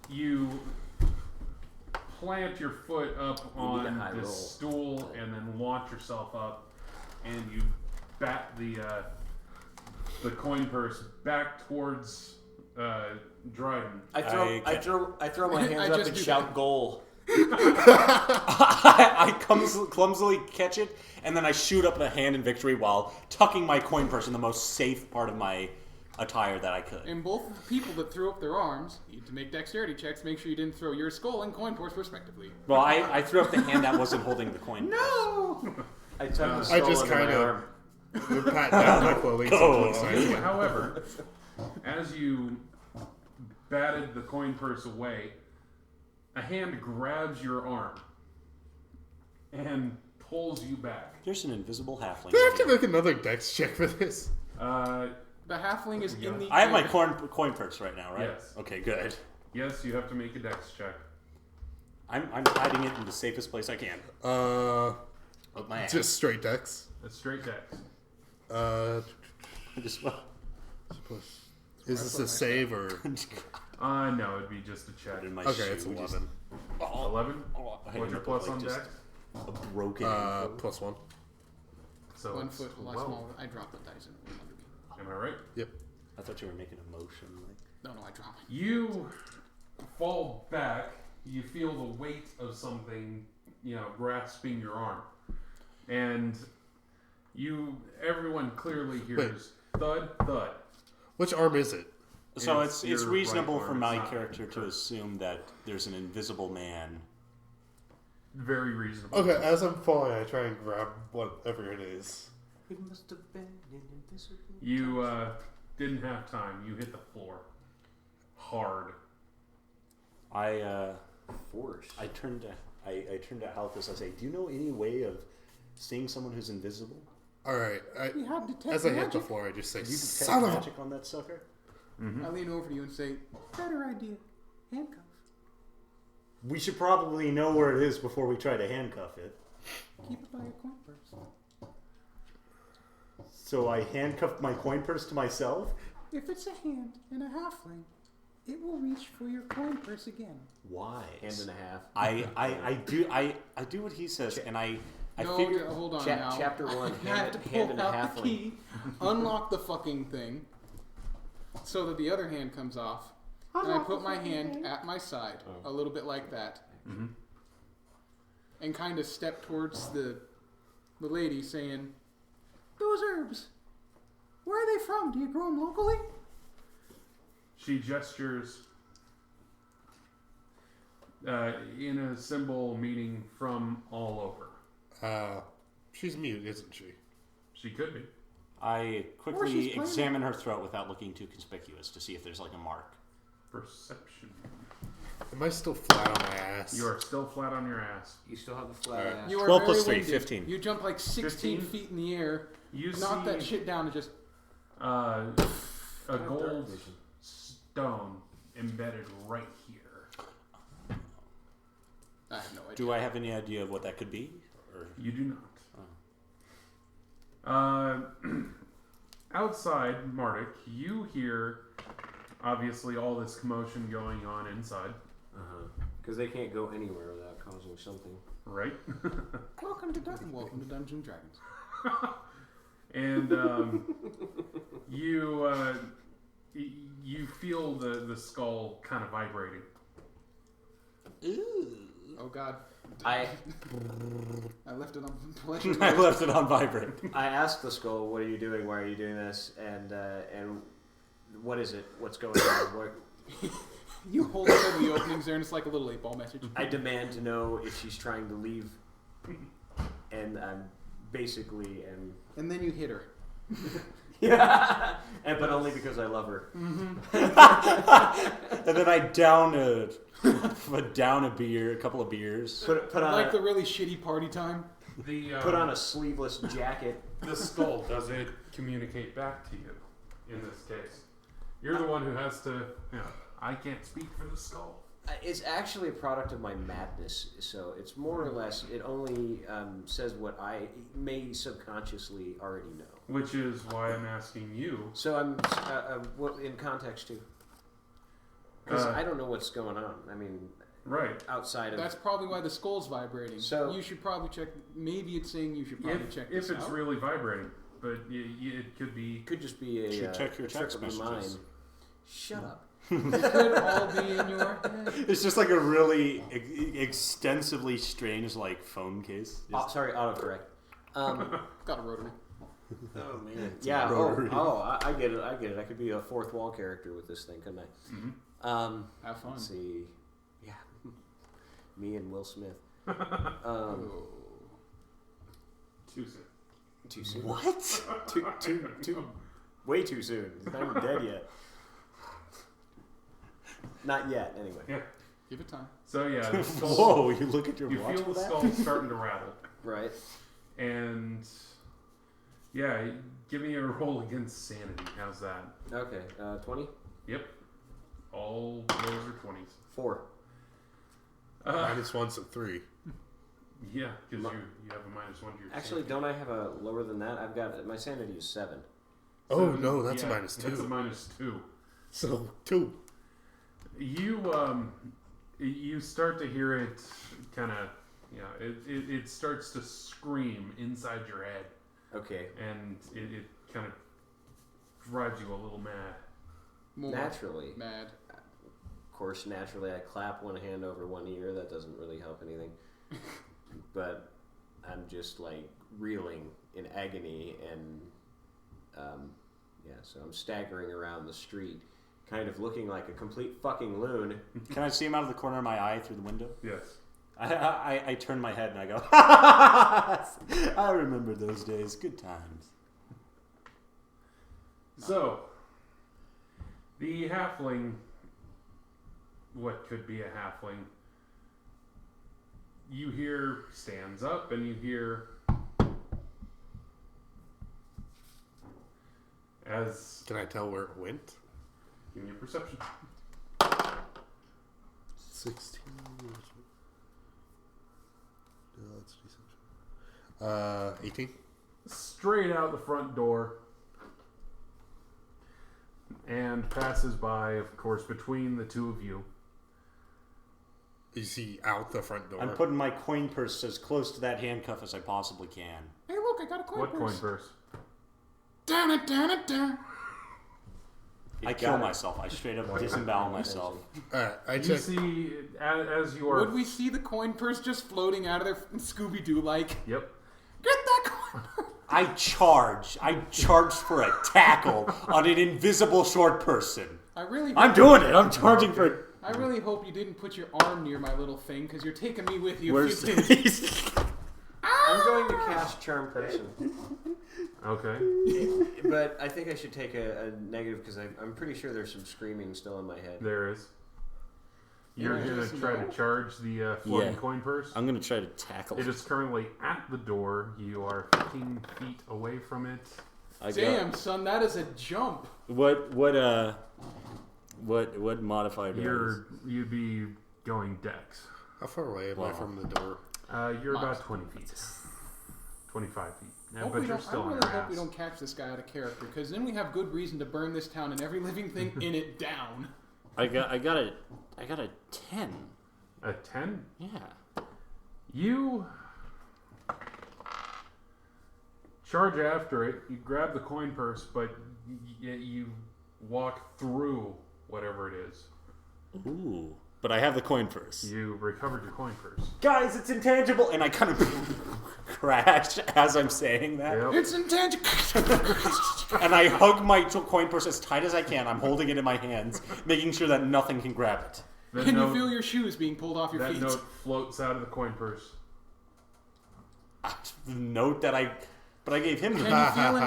You plant your foot up You need a high on this roll. stool and then launch yourself up, and you bat the coin purse back towards Dridyn. I throw my hands I up just and do shout that. goal. I clumsily catch it, and then I shoot up a hand in victory while tucking my coin purse in the most safe part of my attire that I could. And both of the people that threw up their arms need to make dexterity checks to make sure you didn't throw your skull and coin purse respectively. Well, I threw up the hand that wasn't holding the coin. No! I tuck the I skull just under my kinda- arm. Would pat down my clothing. Go. So However, as you batted the coin purse away, a hand grabs your arm and pulls you back. There's an invisible halfling. do I have to here. make another dex check for this? Uh, The halfling is in the... I have my coin purse right now, right? Yes. Okay, good. yes, you have to make a dex check. I'm hiding it in the safest place I can. Up my ass. Just straight dex. A straight dex. Just Is this a save or? No, it'd be just a check. in my Okay, shoe, it's just 11. 11? Oh, I What's your ended up plus with, on just dex? A broken ankle. Plus 1. So 1 it's foot less 12. small. I dropped the dice in it. Am I right? Yep. I thought you were making a motion. Like No, I dropped it. You fall back. You feel the weight of something, grasping your arm. And everyone clearly hears thud, thud. Which arm is it? so It's it's your reasonable right for arm, my it's not character your to curve. assume that there's an invisible man. Very reasonable. Okay, as I'm falling, I try and grab whatever it is. It must have been an invisible. You didn't have time. You hit the floor. Hard. I Force. turn to Halthas. I say, "Do you know any way of seeing someone who's invisible? Alright, We have detect as I hit the magic. floor, I just say, Can you detect son of a... magic on that sucker?" I lean over to you and say, better idea. Handcuff. We should probably know where it is before we try to handcuff it. Keep it by your coin purse. So I handcuffed my coin purse to myself. If it's a hand and a halfling, it will reach for your coin purse again. Why? Hand and a half. I do what he says, and I No, figure. hold on Chap- now. chapter 1, I hand- have to hand pull and a out the halfling. key, unlock the fucking thing, so that the other hand comes off, and I put my hand at my side, a little bit like that, and kind of step towards the lady, saying, "Those herbs, where are they from? Do you grow them locally?" She gestures in a symbol meaning from all over. She's mute, isn't she? She could be. I Or she's quickly playing- examine her throat without looking too conspicuous to see if there's like a mark. Perception. Am I still flat on my ass? You are still flat on your ass. You still have the flat ass. You are 12 very plus 3, winded. 15. You jump like 16 15? feet in the air, You knock see that shit down, and just a Dark gold vision. stone embedded right here. I have no idea. Do I have any idea of what that could be? Or You do not. Outside Marduk, you hear obviously all this commotion going on inside, Because they can't go anywhere without causing something. right? Welcome to Dungeons and Dragons. And you feel the skull kind of vibrating. Oh God. I left it on pleasure. I left it on vibrate. I asked the skull, "What are you doing? Why are you doing this? And what is it? What's going on? What?" You hold up the openings there, and it's like a little 8-ball message. I demand to know if she's trying to leave, and I'm basically am. And then you hit her. Yeah, but only because I love her. And then I down a beer, a couple of beers. Put on Like the really shitty party time. put on a sleeveless jacket. The skull, does it communicate back to you in this case? You're the one who has to, I can't speak for the skull. It's actually a product of my madness, so it's more or less. It only says what I may subconsciously already know. Which is why I'm asking you. So I'm in context too, because I don't know what's going on. I mean, Right. outside of That's probably why the skull's vibrating. So- you should probably check. Maybe it's saying you should probably check If this it's out. really vibrating, but it could be. could just be a Should check your trick text of the messages. mind. Shut up. It could all be in your head. It's just like a really extensively strange like phone case. Sorry, autocorrect. Got a rotary. Oh man. Yeah. rotary. I get it. I get it. I could be a fourth wall character with this thing, couldn't I? Mm-hmm. Have fun. Let's see. Yeah. Me and Will Smith. Too soon. Too soon. What? Too. Way too soon. He's not even dead yet. Not yet, anyway. Yeah. Give it time. So yeah, the skull, Whoa! You look at your you watch feel for the that? skull starting to rattle, Right. and yeah, give me a roll against sanity. How's that? Okay. 20? Yep. All those are 20s. 4. -1's a 3. Yeah, because you have a -1 to your Actually, sanity. don't I have a lower than that? I've got my sanity is 7. Oh no, that's a yeah, -2. That's a -2. So 2. You start to hear it kind of, it starts to scream inside your head, Okay. and it kind of drives you a little mad. More Naturally. mad. Of course, naturally, I clap one hand over one ear. That doesn't really help anything. But I'm just like reeling in agony, and so I'm staggering around the street, kind of looking like a complete fucking loon. Can I see him out of the corner of my eye through the window? Yes. I turn my head and I go, I remember those days. Good times. So, the halfling, what could be a halfling, you hear stands up, and you hear as... Can I tell where it went? Give me a perception. 16. No, that's deception. 18. Straight out the front door, and passes by, of course, between the two of you. Is he out the front door? I'm putting my coin purse as close to that handcuff as I possibly can. Hey, look! I got a coin What purse. coin purse? Damn it! Damn it! Damn. I kill myself. I straight up disembowel myself. Alright, I You check. see, as you are... Would we see the coin purse just floating out of there, Scooby-Doo like? Yep. Get that coin purse! I charged for a tackle on an invisible short person. I really. I'm doing it. I'm charging for. I really hope you didn't put your arm near my little thing, because you're taking me with you. Where's If you did. I'm going to cast Charm Person. Okay. But I think I should take a negative because I'm pretty sure there's some screaming still in my head. There is. You're Yeah, going just to try to charge the floating coin purse? I'm going to try to tackle It is currently at the door. You are 15 feet away from it. Damn, son, that is a jump. What modifier do I use? You'd be going dex. How far away am I from the door? You're about 20 feet. 25 feet. Yeah, Hope but we you're don't- still I on really your hope ass. we don't catch this guy out of character, because then we have good reason to burn this town and every living thing in it down. I got a 10. A 10? Yeah. You charge after it. You grab the coin purse, but you walk through whatever it is. Ooh. But I have the coin purse. You recovered your coin purse. Guys, it's intangible! And I kind of crash as I'm saying that. Yep. It's intangible. And I hug my coin purse as tight as I can. I'm holding it in my hands, making sure that nothing can grab it. That Can you note- feel your shoes being pulled off your That feet? note floats out of the coin purse. The note that I gave him. Can you feel any,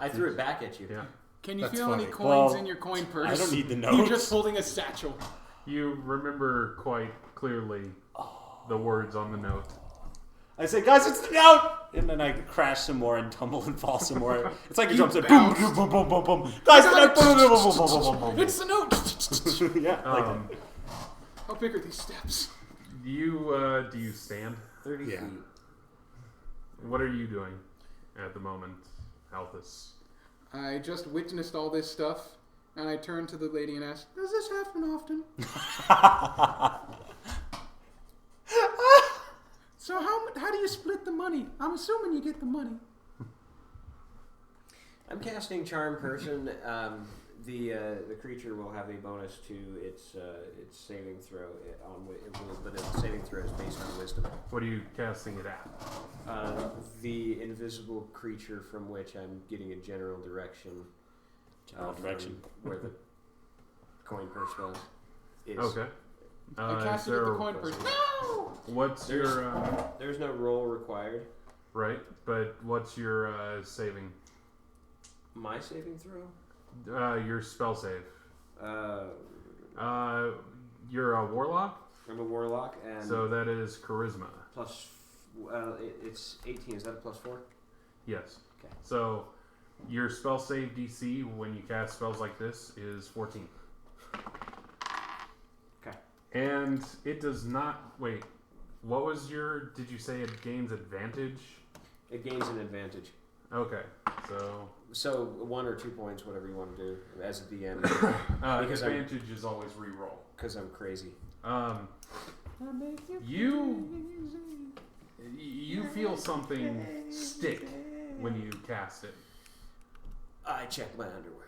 I threw it back at you. Yeah. can you That's feel any funny. coins Well, in your coin purse? I don't need the You're notes. just holding a satchel. You remember quite clearly the words on the note. I say, guys, it's the note! And then I crash some more and tumble and fall some more. It's like a You drum set. Boom, bounce. boom, boom, boom, boom, boom. Guys, the note! Boom, boom, boom, boom, boom, boom, boom. It's the note. Yeah, like that. How big are these steps? Do you stand? 30 Yeah. feet. What are you doing at the moment, Halthas? I just witnessed all this stuff, and I turned to the lady and asked, "Does this happen often?" So how do you split the money? I'm assuming you get the money. I'm casting Charm Person. The creature will have a bonus to its saving throw but its saving throw is based on wisdom. What are you casting it at? The invisible creature from which I'm getting a general direction. General direction. from where the coin purse was. Is. Okay. I casted it with the coin purse. No! What's your There's no roll required. right? But what's your saving? My saving throw? Your spell save. Uh, You're a warlock, I'm a warlock, and so that is charisma. plus. It's 18. Is that a plus 4? Yes. Okay. So your spell save DC when you cast spells like this is 14. Okay. And it does not. Wait. What was your? Did you say it gains advantage? It gains an advantage. Okay. So 1 or 2 points, whatever you want to do, as a DM, Because I'm- advantage is always reroll. because I'm crazy. You feel something stick when you cast it. I check my underwear.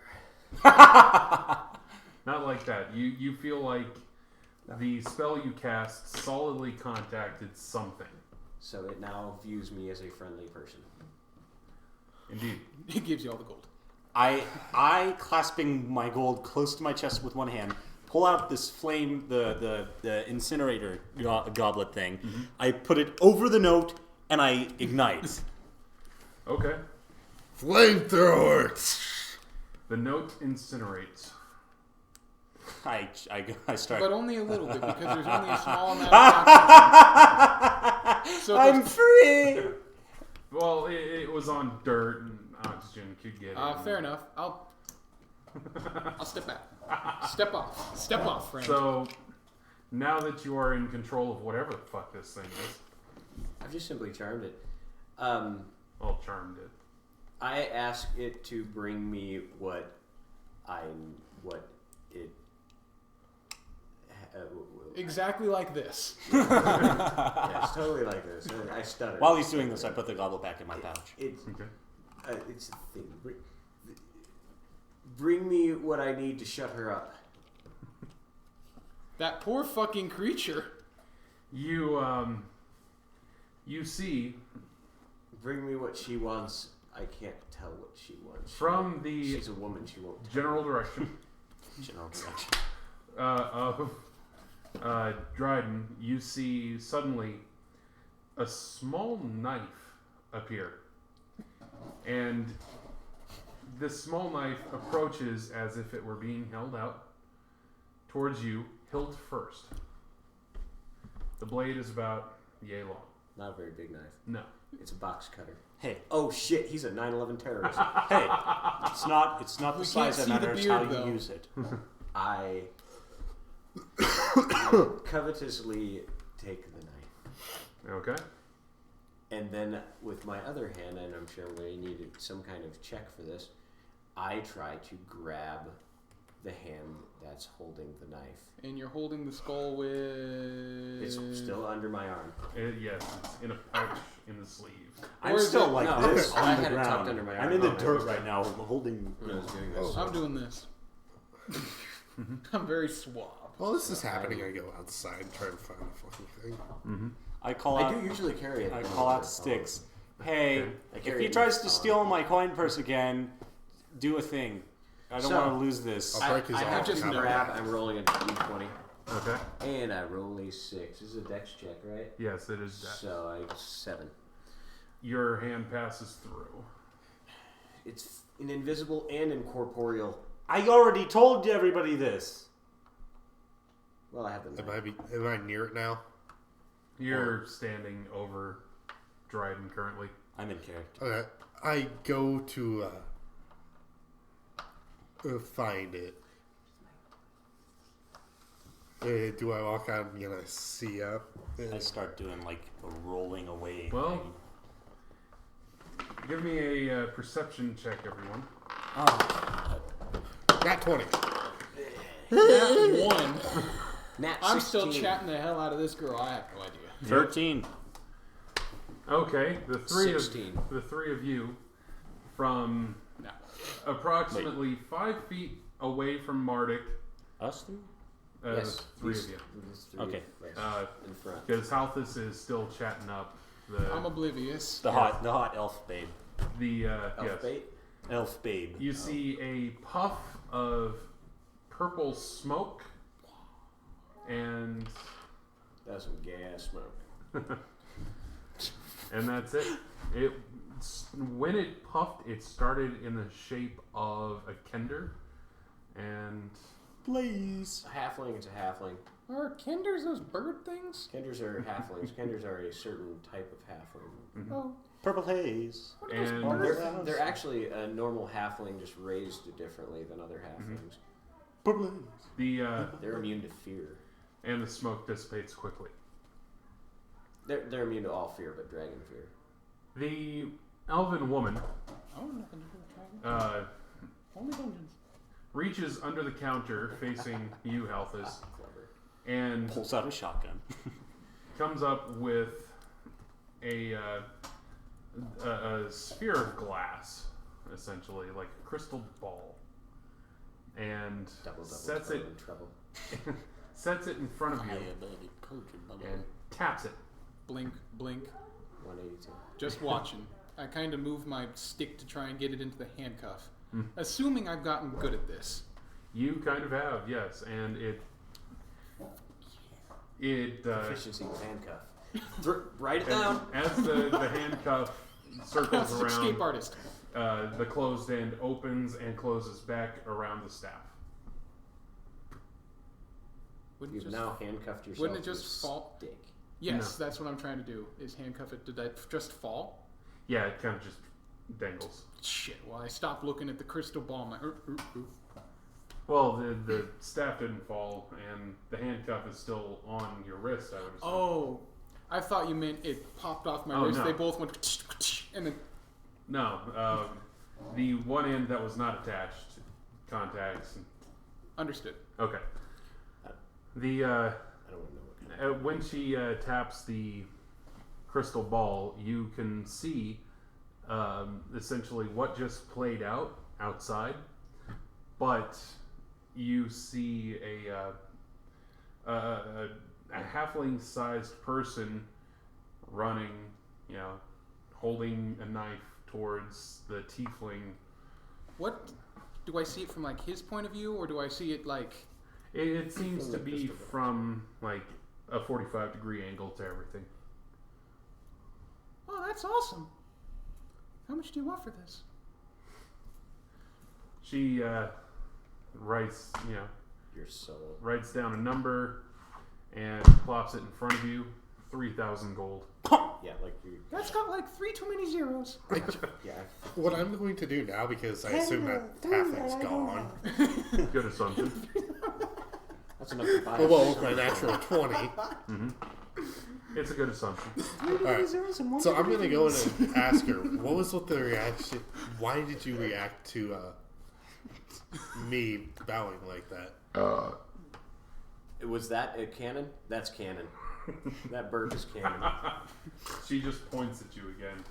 Not like that. You feel like the spell you cast solidly contacted something. So it now views me as a friendly person. Indeed. It gives you all the gold. I clasping my gold close to my chest with one hand, pull out this flame, the incinerator goblet thing. Mm-hmm. I put it over the note, and I ignite. Okay. Flamethrower! Uh, The note incinerates. I start. But only a little bit, because there's only a small amount of oxygen. So I'm free! Well, it was on dirt and oxygen could get it. fair enough. I'll step back. Step off, friend. So, now that you are in control of whatever the fuck this thing is, I've just simply charmed it. well, charmed it. I ask it to bring me what it. Exactly like this. Yeah, it's totally like this. I stutter. While he's doing this, I put the goblet back in my pouch. It's Okay. it's a thing. Bring me what I need to shut her up. That poor fucking creature. You see Bring me what she wants. I can't tell what she wants. from the She's a woman. She won't. general direction General direction. of Dryden, you see suddenly a small knife appear. And this small knife approaches as if it were being held out towards you, hilt first. The blade is about yay long. Not a very big knife. No. It's a box cutter. Hey, Oh shit, he's a 9/11 terrorist. hey, it's not the We size can't that see the matters, beard, how though. you use it. I covetously take the knife. Okay. And then with my other hand, and I'm sure I'm going to need some kind of check for this, I try to grab the hand that's holding the knife. And you're holding the skull with... It's still under my arm. Yes, it's in a pouch in the sleeve. I'm Or is still it- like no, this I on the had it tucked ground. under my I'm arm. in the Oh, dirt okay. right now, holding. When I was doing this. I'm doing this. I'm very suave. While this is happening, I go outside and try to find a fucking thing. Mm-hmm. I call I out. do usually carry it. I in call the out sticks. Hey, I if carry he it tries in to the steal my coin purse again, do a thing. I don't So- want to lose this. I'll break his I arm. have to just know. grab. I'm rolling a d20. Okay. And I roll a 6. This is a dex check, right? Yes, it is that. So I 7. Your hand passes through. It's an invisible and incorporeal. I already told everybody this. Well, I have the knife. Am I near it now? You're standing over Dryden currently. I'm in character. Okay. I go to find it. Do I walk out and see up? I start doing like a rolling away. Well, give me a perception check, everyone. Nat 20. That one. Nat I'm 16. still chatting the hell out of this girl. I have no idea. 13. Okay, the three 16. of you, from No. approximately 5 feet away from Marduk. Us three? Yes, Three these- of you. these three, Okay. yes, in front. Because Halthas is still chatting up the I'm oblivious. The hot elf babe. Elf yes. bait. Elf babe. You see a puff of purple smoke, and That's some gas smoke. and that's it. When it puffed, it started in the shape of a kender, and Please. A halfling is a halfling. Are kenders those bird things? Kenders are halflings. Kenders are a certain type of halfling. Oh. Purple haze. What are those And bird They're, things? they're actually a normal halfling, just raised differently than other halflings. Purple haze. They're immune to fear. and the smoke dissipates quickly. They're immune to all fear, but dragon fear. The elven woman Oh, nothing to do with dragons. Only dungeons. reaches under the counter facing you, Halthas, Clever. and Pulls out a shotgun. comes up with a sphere of glass, essentially, like a crystal ball, and Double, sets it in trouble. sets it in front of you and taps it. Blink, blink. 182. Just watching. I kind of move my stick to try and get it into the handcuff. Assuming I've gotten good at this. You kind of have, yes, and it Efficiency handcuff. Write it down. as the handcuff circles Escape around, artist. the closed end opens and closes back around the staff. Wouldn't You've just, now handcuffed yourself. wouldn't it to a just fall? Stick. Yes, that's what I'm trying to do. Is handcuff it. Did that just fall? Yeah, it kind of just dangles. Shit. Well, I stopped looking at the crystal ball. I'm like, Well, the staff didn't fall, and the handcuff is still on your wrist, I would assume. Oh, I thought you meant it popped off my Oh, wrist. no. They both went, and then No, the one end that was not attached contacts. understood. Okay. The I don't want to know what kind of. when she taps the crystal ball, you can see essentially what just played out outside, but you see a halfling-sized person running, holding a knife towards the tiefling. What do I see it from like his point of view, or do I see it like? It seems to be from like a 45-degree angle to everything. Oh, that's awesome. How much do you want for this? She writes, Your soul. writes down a number and plops it in front of you. 3,000 gold. Yeah, like you. That's got like 3 too many zeros. Yeah. What I'm going to do now, because I assume that halfling's gone. Good assumption. That's enough to buy. Well, with my natural 20. It's a good assumption. Alright. So I'm going to go in and ask her, what was with the reaction? Why did you react to me bowing like that? Was that a cannon? That's canon. That bird is canon. She just points at you again.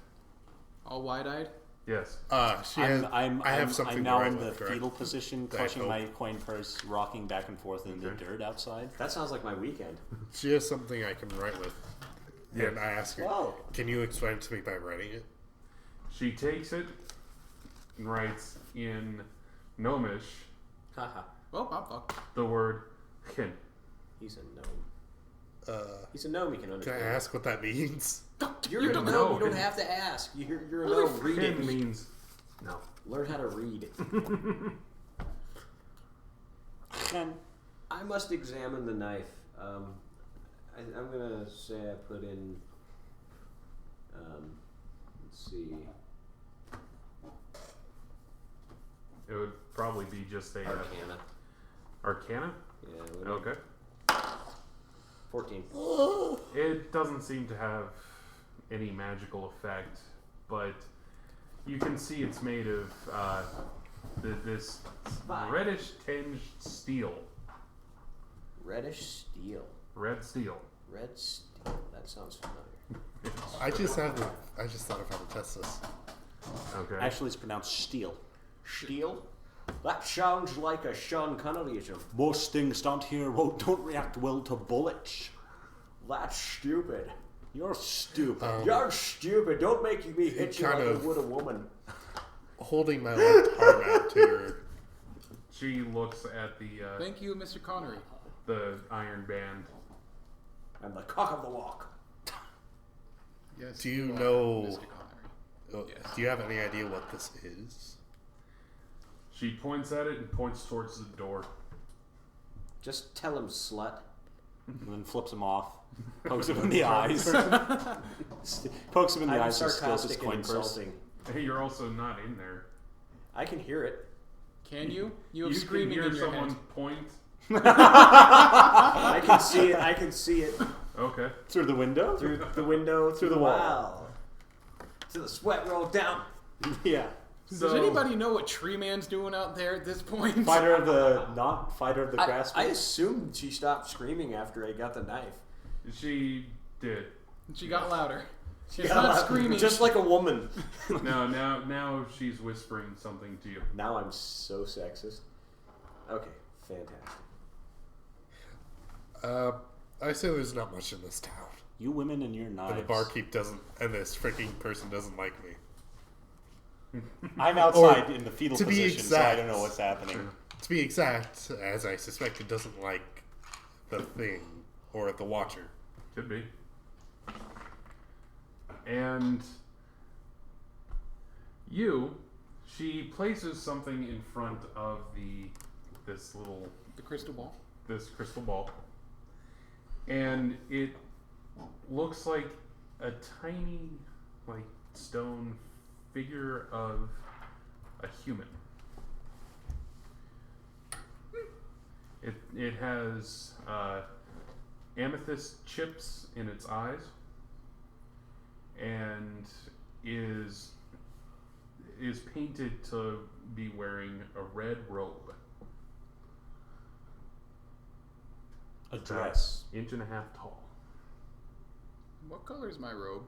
All wide-eyed? Yes. I have I'm something now to write in the with, correct? fetal position, That clutching hope. my coin purse, rocking back and forth in the dirt outside. That sounds like my weekend. She has something I can write with. And I ask her, Whoa. can you explain it to me by writing it? She takes it and writes in Gnomish Haha. Oh, I'm fucked. the word kin. He's a gnome. He's a gnome. You can Can I understand. ask what that means? You're You a don't gnome. know. You don't have to ask. You're a Holy gnome. Read Kin it. means no. Learn how to read. Then I must examine the knife. I'm gonna say I put in. Let's see. It would probably be just a Arcana. Arcana. Yeah. It would Okay. 14. It doesn't seem to have any magical effect, but you can see it's made of this reddish tinged steel. Reddish steel. Red steel. Red steel. That sounds familiar. I just thought of how to test this. Okay. actually, it's pronounced steel. Steel? That sounds like a Sean Conneryism. Most things down here don't react well to bullets. That's stupid. You're stupid. You're stupid. Don't make me hit you like kind I of- would a woman. Holding my left arm out to her. She looks at Thank you, Mr. Connery. the iron band. I'm the cock of the walk. Yes. Do you are, know- Mr. Connery? Oh, do you have any idea what this is? She points at it and points towards the door. Just tell him, slut. And then flips him off. Pokes him in the eyes. Pokes him in the I'm eyes and steals his sarcastic and coin purse. insulting. Hey, you're also not in there. I can hear it. Can you? You have You screaming can hear in your someone head. point. I can see it. I can see it Okay. Through the window? through the window, through the the wall. wall. To the sweat roll down. Yeah. Does anybody know what Tree Man's doing out there at this point? Fighter of the grass. I assumed she stopped screaming after I got the knife. She did. She got louder. She's Yeah, not screaming. just like a woman. No, now she's whispering something to you. Now I'm so sexist. Okay, fantastic. I say there's not much in this town. You women and your knives. And the barkeep doesn't, and this freaking person doesn't like me. I'm outside Or, in the fetal to be position, so I exact- don't know what's happening. To be exact, as I suspect, it doesn't like the thing or the watcher. Could be. And she places something in front of this crystal ball. crystal ball, and it looks like a tiny, stone figure of a human. It has amethyst chips in its eyes, and is painted to be wearing a red robe. A dress. Inch and a half tall. What color is my robe?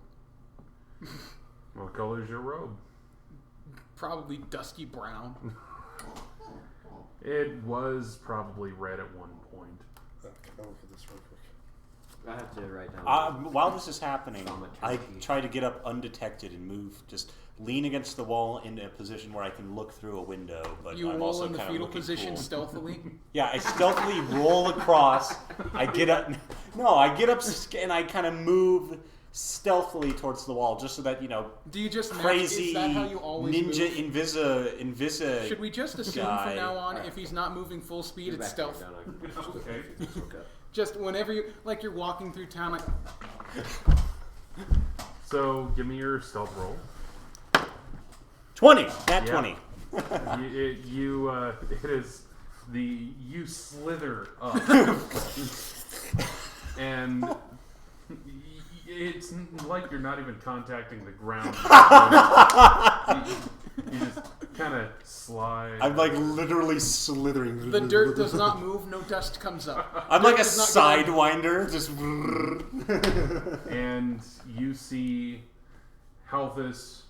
What color is your robe? Probably dusty brown. It was probably red at one point. Can I look at this real quick? I have to write down. While this is happening, I Thaumaturgy. try to get up undetected and move, just lean against the wall into a position where I can look through a window. But You I'm roll also in the kind of fetal looking position cool. stealthily. Yeah, I stealthily roll across. I get up. No, I get up and I kind of move stealthily towards the wall, just so that Do you just crazy Is that how you always ninja move? invisa. Should we just assume guy. from now on, if he's not moving full speed, You're it's back there, stealth? Donna. Okay. Look up. Just whenever you're walking through town, like So give me your stealth roll. 20. Nat Yeah. 20. You slither up, and it's like you're not even contacting the ground. You just kind of slide. I'm like literally slithering. the dirt does not move, no dust comes up. I'm like a does not get sidewinder, just. And you see Halthas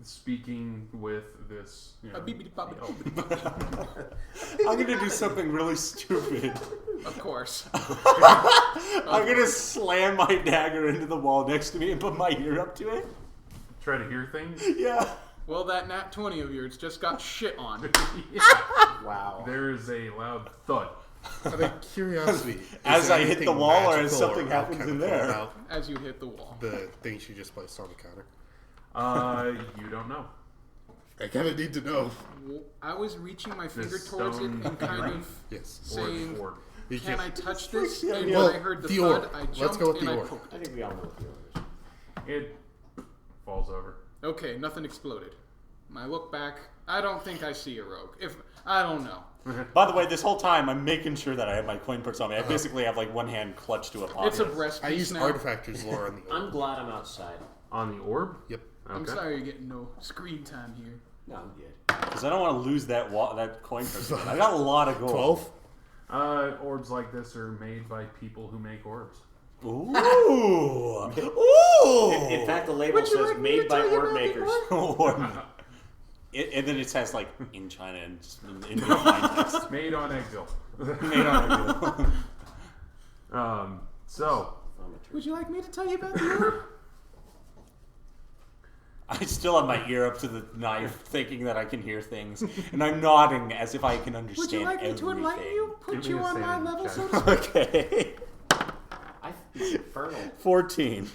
speaking with this. A beep-beep-bop. I'm gonna do something really stupid. Of course. I'm gonna slam my dagger into the wall next to me and put my ear up to it. Try to hear things. Yeah. Well, that nat 20 of yours just got shit on. Yeah. Wow. There is a loud thud. Out of curiosity, As is there I hit anything the wall, or as magical something or happens in alchemical there? about As you hit the wall. the things you just placed on the counter? You don't know. I kind of need to know. I was reaching my finger This towards it stone and kind of Yes. saying, Orb. You can can't- I touch this? And Well, when I heard the the thud, orb. I Let's jumped go with and the I orb. poked I it. think we all know what the order is. It falls over. Okay, nothing exploded. I look back. I don't think I see a rogue. I don't know. By the way, this whole time I'm making sure that I have my coin purse on me. I basically have like one hand clutched to a pocket. It's a breast I piece use now. artifactor's lore on the orb. I'm glad I'm outside. On the orb? Yep. I'm Okay. sorry you're getting no screen time here. No, I'm good. Because I don't want to lose that that coin purse again. I got a lot of gold. 12? Orbs like this are made by people who make orbs. Ooh. Ooh. In fact, the label says made by orb makers. And then it says like in China and just in fine text. Made on Exil. Made on a So, Would you like me to tell you about the orb? I still have my ear up to the knife, thinking that I can hear things, and I'm nodding as if I can understand Would you like me everything. to enlighten you? Put Give me you a on my sanity level, check. so to speak? Okay. I think infernal. 14.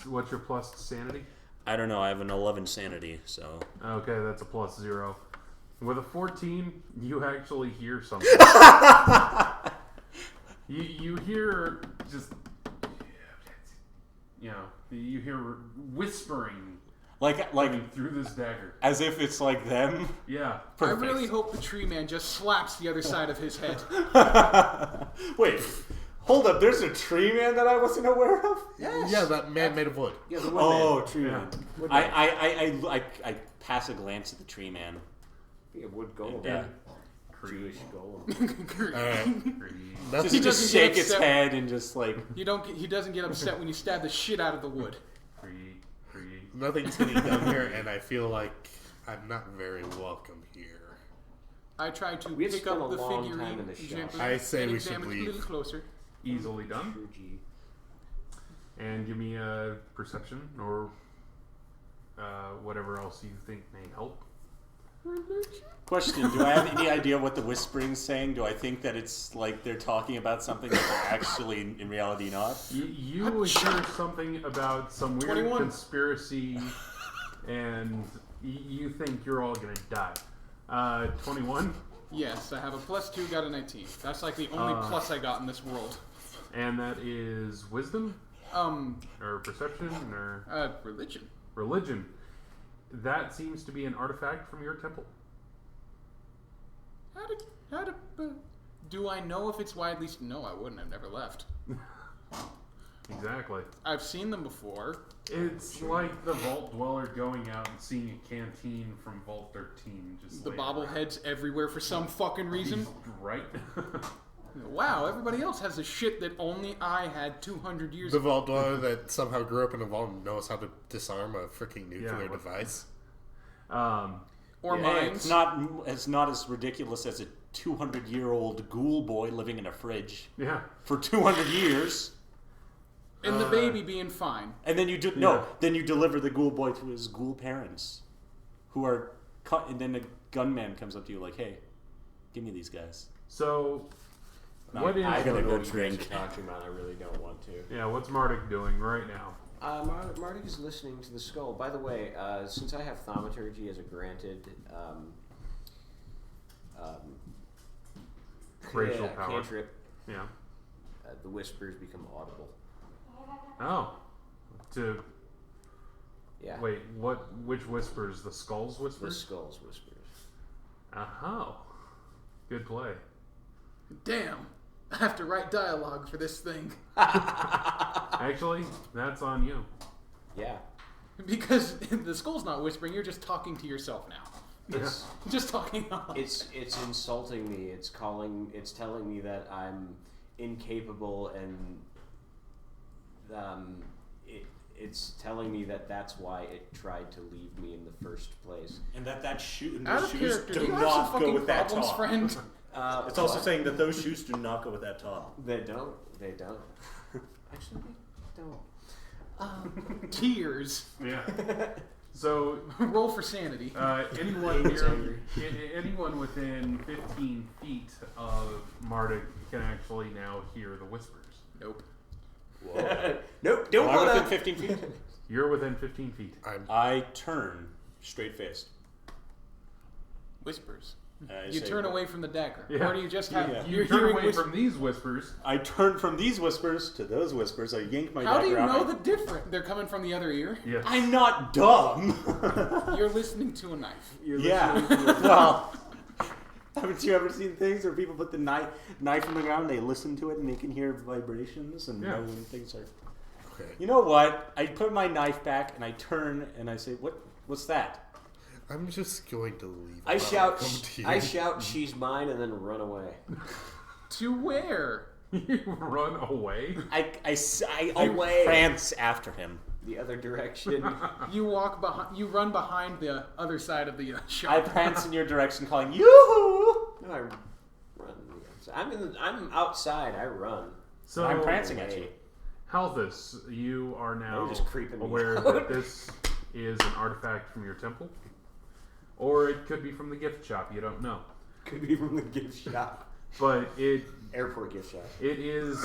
what's your plus sanity? I don't know. I have an 11 sanity, so. Okay, that's a plus 0. With a 14, you actually hear something. you hear just, you hear whispering Like coming through this dagger. as if it's like them. Yeah. Perfect. I really hope the tree man just slaps the other side of his head. Wait, hold up. There's a tree man that I wasn't aware of. Yes. Yeah, that man made of wood. Yeah, the Oh, woodman. tree Yeah. man. Woodman. I pass a glance at the tree man. Be a wood golem. Yeah. Jewish golem. Alright. Just, He just doesn't get shake its upset. head and just like. He doesn't get upset when you stab the shit out of the wood. Nothing's getting done here, and I feel like I'm not very welcome here. I try to We have pick spent up a the long time figurine in the shop. gently I say and we should examine it a leave. little closer. Easily done. True G. And give me a perception or whatever else you think may help. Question: do I have any idea what the whispering's saying? Do I think that it's like they're talking about something that they're actually in reality not? You hear something about some weird 21. conspiracy, and you think you're all gonna die. 21, Yes, I have a +2, got a 19. That's like the only plus I got in this world. and that is wisdom or perception or Religion. religion. That seems to be an artifact from your temple. Do I know if it's widely? No, I wouldn't. I've never left. Exactly. I've seen them before. It's like the Vault Dweller going out and seeing a canteen from Vault 13. Just The laying around. bobbleheads everywhere for some fucking reason. Right? Wow, everybody else has the shit that only I had 200 years The ago. vault dweller that somehow grew up in a vault and knows how to disarm a freaking nuclear what- device. Or Hey, mines. it's not as ridiculous as it 200-year-old ghoul boy living in a fridge Yeah. for 200 years. And the baby being fine. And then you then you deliver the ghoul boy to his ghoul parents, who are cut. And then the gunman comes up to you like, "Hey, give me these guys." So, what is... I gotta go what you guys drink. are talking about. I really don't want to. Yeah, what's Marduk doing right now? Marduk is listening to the skull. By the way, since I have thaumaturgy as a granted Racial power. cantrip, Yeah. the whispers become audible. Oh. Yeah. Wait, which whispers? The skull's The whispers? skull's whispers. Oh. Good play. Damn. I have to write dialogue for this thing. Actually, that's on you. Yeah. Because the skull's not whispering, you're just talking to yourself now. It's Just talking. it's insulting me. It's telling me that I'm incapable, and it's telling me that that's why it tried to leave me in the first place. And that Out those of shoes character, do do you have some not go fucking with that problems, top. friend? It's also saying that those shoes do not go with that top. They don't. Actually, they don't. Tears. Yeah. So, Roll for sanity. anyone within 15 feet of Marduk can actually now hear the whispers. Nope. Nope. Don't Am I wanna. within 15 feet? You're within 15 feet. I turn straight faced. Whispers. I You say, turn away from the dagger. Yeah. Or do you just have... Yeah. You You're turn hearing away whispers. from these whispers. I turn from these whispers to those whispers. I yank my How do dagger you out. know the difference? They're coming from the other ear? Yes. I'm not dumb. You're listening to a knife. Yeah. Well, haven't you ever seen things where people put the knife in the ground, they listen to it, and they can hear vibrations and know when things are... Okay. You know what? I put my knife back, and I turn, and I say, what's that? I'm just going to leave. I shout. I She's mine, and then run away. To where? You run away? I Away. prance after him. The other direction. You walk behind... You run behind the other side of the shop. I prance in your direction, calling, yoo-hoo! No, I run. I'm outside. I run. So, I'm prancing at you. Halthas, you are now You're just creeping me aware out. that this is an artifact from your temple. Or it could be from the gift shop, you don't know. Could be from the gift shop. But Airport gift shop. it is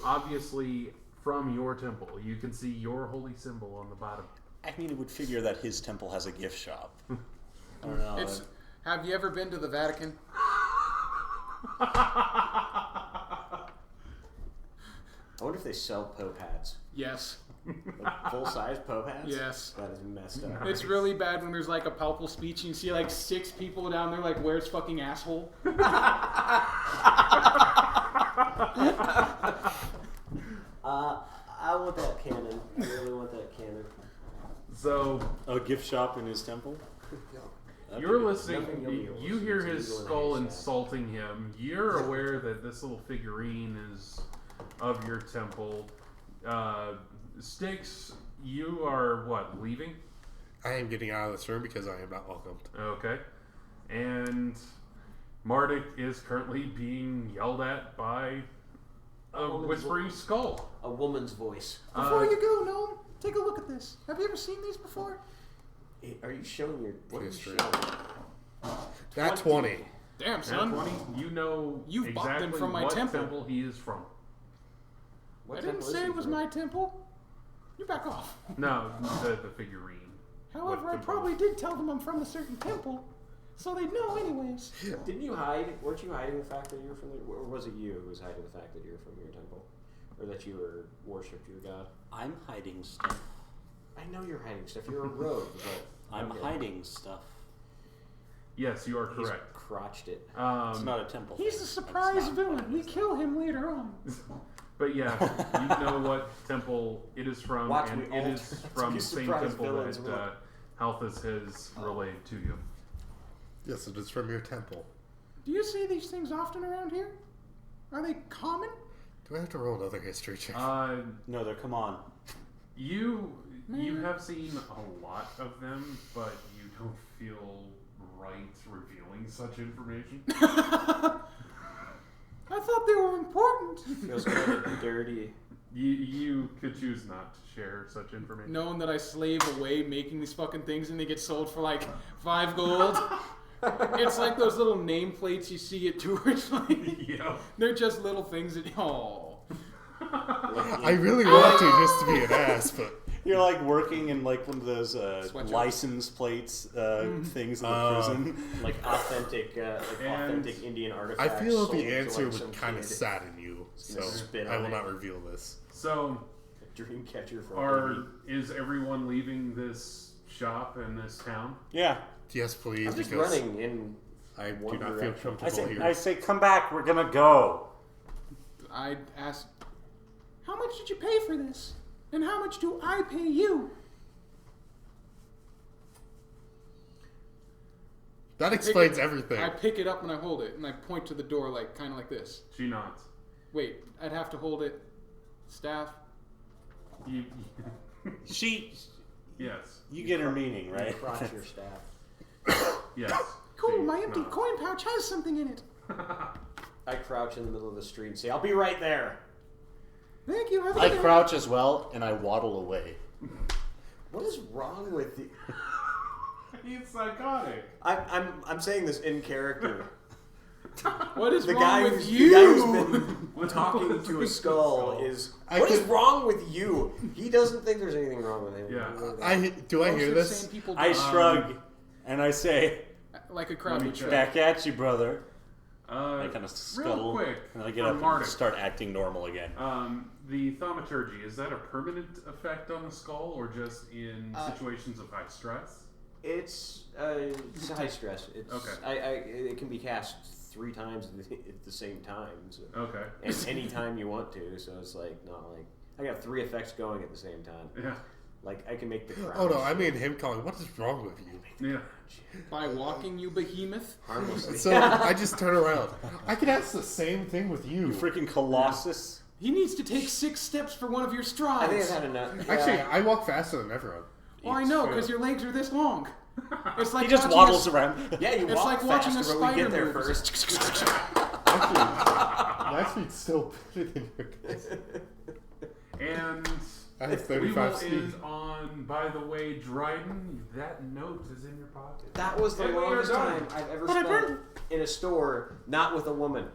obviously from your temple. You can see your holy symbol on the bottom. I mean, it would figure that his temple has a gift shop. I don't know. Have you ever been to the Vatican? I wonder if they sell Pope hats. Yes. Like full-size Pope hats? Yes. That is messed up. It's really bad when there's like a palpable speech and you see like 6 people down there like, where's fucking asshole? I want that cannon. I really want that cannon. So, A gift shop in his temple? you're listening, nothing you'll be able to you see hear until his you go in skull the insulting him. You're aware that this little figurine is of your temple. Styx, you are what, leaving? I am getting out of this room because I am not welcomed. Okay. And Marduk is currently being yelled at by a whispering skull. A woman's voice. Before you go, Gnome, take a look at this. Have you ever seen these before? Are you showing your... What are you History. showing? That 20. Damn, Nat son. 20, you know You've bought them exactly from my what temple. he is from. What I didn't temple is say he it was from? my temple. You back off. No, the figurine. However, What I temple? probably did tell them I'm from a certain temple, so they'd know anyways. Didn't you hide? Weren't you hiding the fact that you were from the... Or was it you who was hiding the fact that you were from your temple? Or that you were worshipped your god? I'm hiding stuff. I know you're hiding stuff. You're a rogue, but... I'm okay. hiding stuff. Yes, you are He's correct. crotched it. It's not a temple. He's thing. a surprise It's not villain. what it We is. kill him later on. But yeah, you know what temple it is from, Watch, and we it all is turn out to from be the same surprise temple villains, that Halthas has relayed to you. Yes, it is from your temple. Do you see these things often around here? Are they common? Do I have to roll another history check? No, they're come on. You have seen a lot of them, but you don't feel right revealing such information. I thought they were important. Feels kind of dirty. You could choose not to share such information. Knowing that I slave away making these fucking things and they get sold for like 5 gold. It's like those little nameplates you see at tours. Yeah. They're just little things that. Oh. I really want to just to be an ass, but You're like working in like one of those Sweatshirt. license plates things in the prison. Like authentic Indian I artifacts. feel sold the to, answer like, some would kind of kid. sadden you, so spit I on will it. not reveal this. So, Dream catcher from is everyone leaving this shop and this town? Yeah. Yes, please, I'm just because running in. I do one not feel direction. comfortable I here. say, come back. We're gonna go. I asked, how much did you pay for this? And how much do I pay you? That explains everything. I pick it up and I hold it and I point to the door like kind of like this. She nods. Wait, I'd have to hold it. Staff. You, She. yes. You get her meaning, right? Cross your staff. Yes. Cool, She my empty nods. coin pouch has something in it. I crouch in the middle of the street and say, "I'll be right there." Thank you. Have a I good day. crouch as well, and I waddle away. What is wrong with you? He's psychotic. I'm saying this in character. What is The wrong guy with who's you? been talking to a skull is. I What is could- wrong with you? He doesn't think there's anything wrong with him. Yeah. Do I Most hear insane this? people I do. shrug, and I say, Like a crowd Let me would check. shrug. back at you, brother. I kind of Real scuttle, quick, and I get for up Marduk. and start acting normal again. The thaumaturgy, is that a permanent effect on the skull or just in situations of high stress? It's high stress. It's, Okay. It can be cast 3 times at the same time. So. Okay. And any time you want to, so it's like not like I got 3 effects going at the same time. Yeah. Like I can make the crowd. Oh no, I mean him calling. What is wrong with you? Yeah. By walking, you behemoth. harmlessly. So I just turn around. I could ask the same thing with you. You freaking colossus. He needs to take 6 steps for one of your strides. I think I've had enough. Actually, I walk faster than everyone. Well, I know, because your legs are this long. It's like He just watching waddles a, around. Yeah, you It's walk like watching faster, a but we spider get there move. first. My speed's still better than your guys. And I have we 35 will speed. end on, by the way, Dryden, that note is in your pocket. That was the And we are longest done. time I've ever But I spent in a store not with a woman.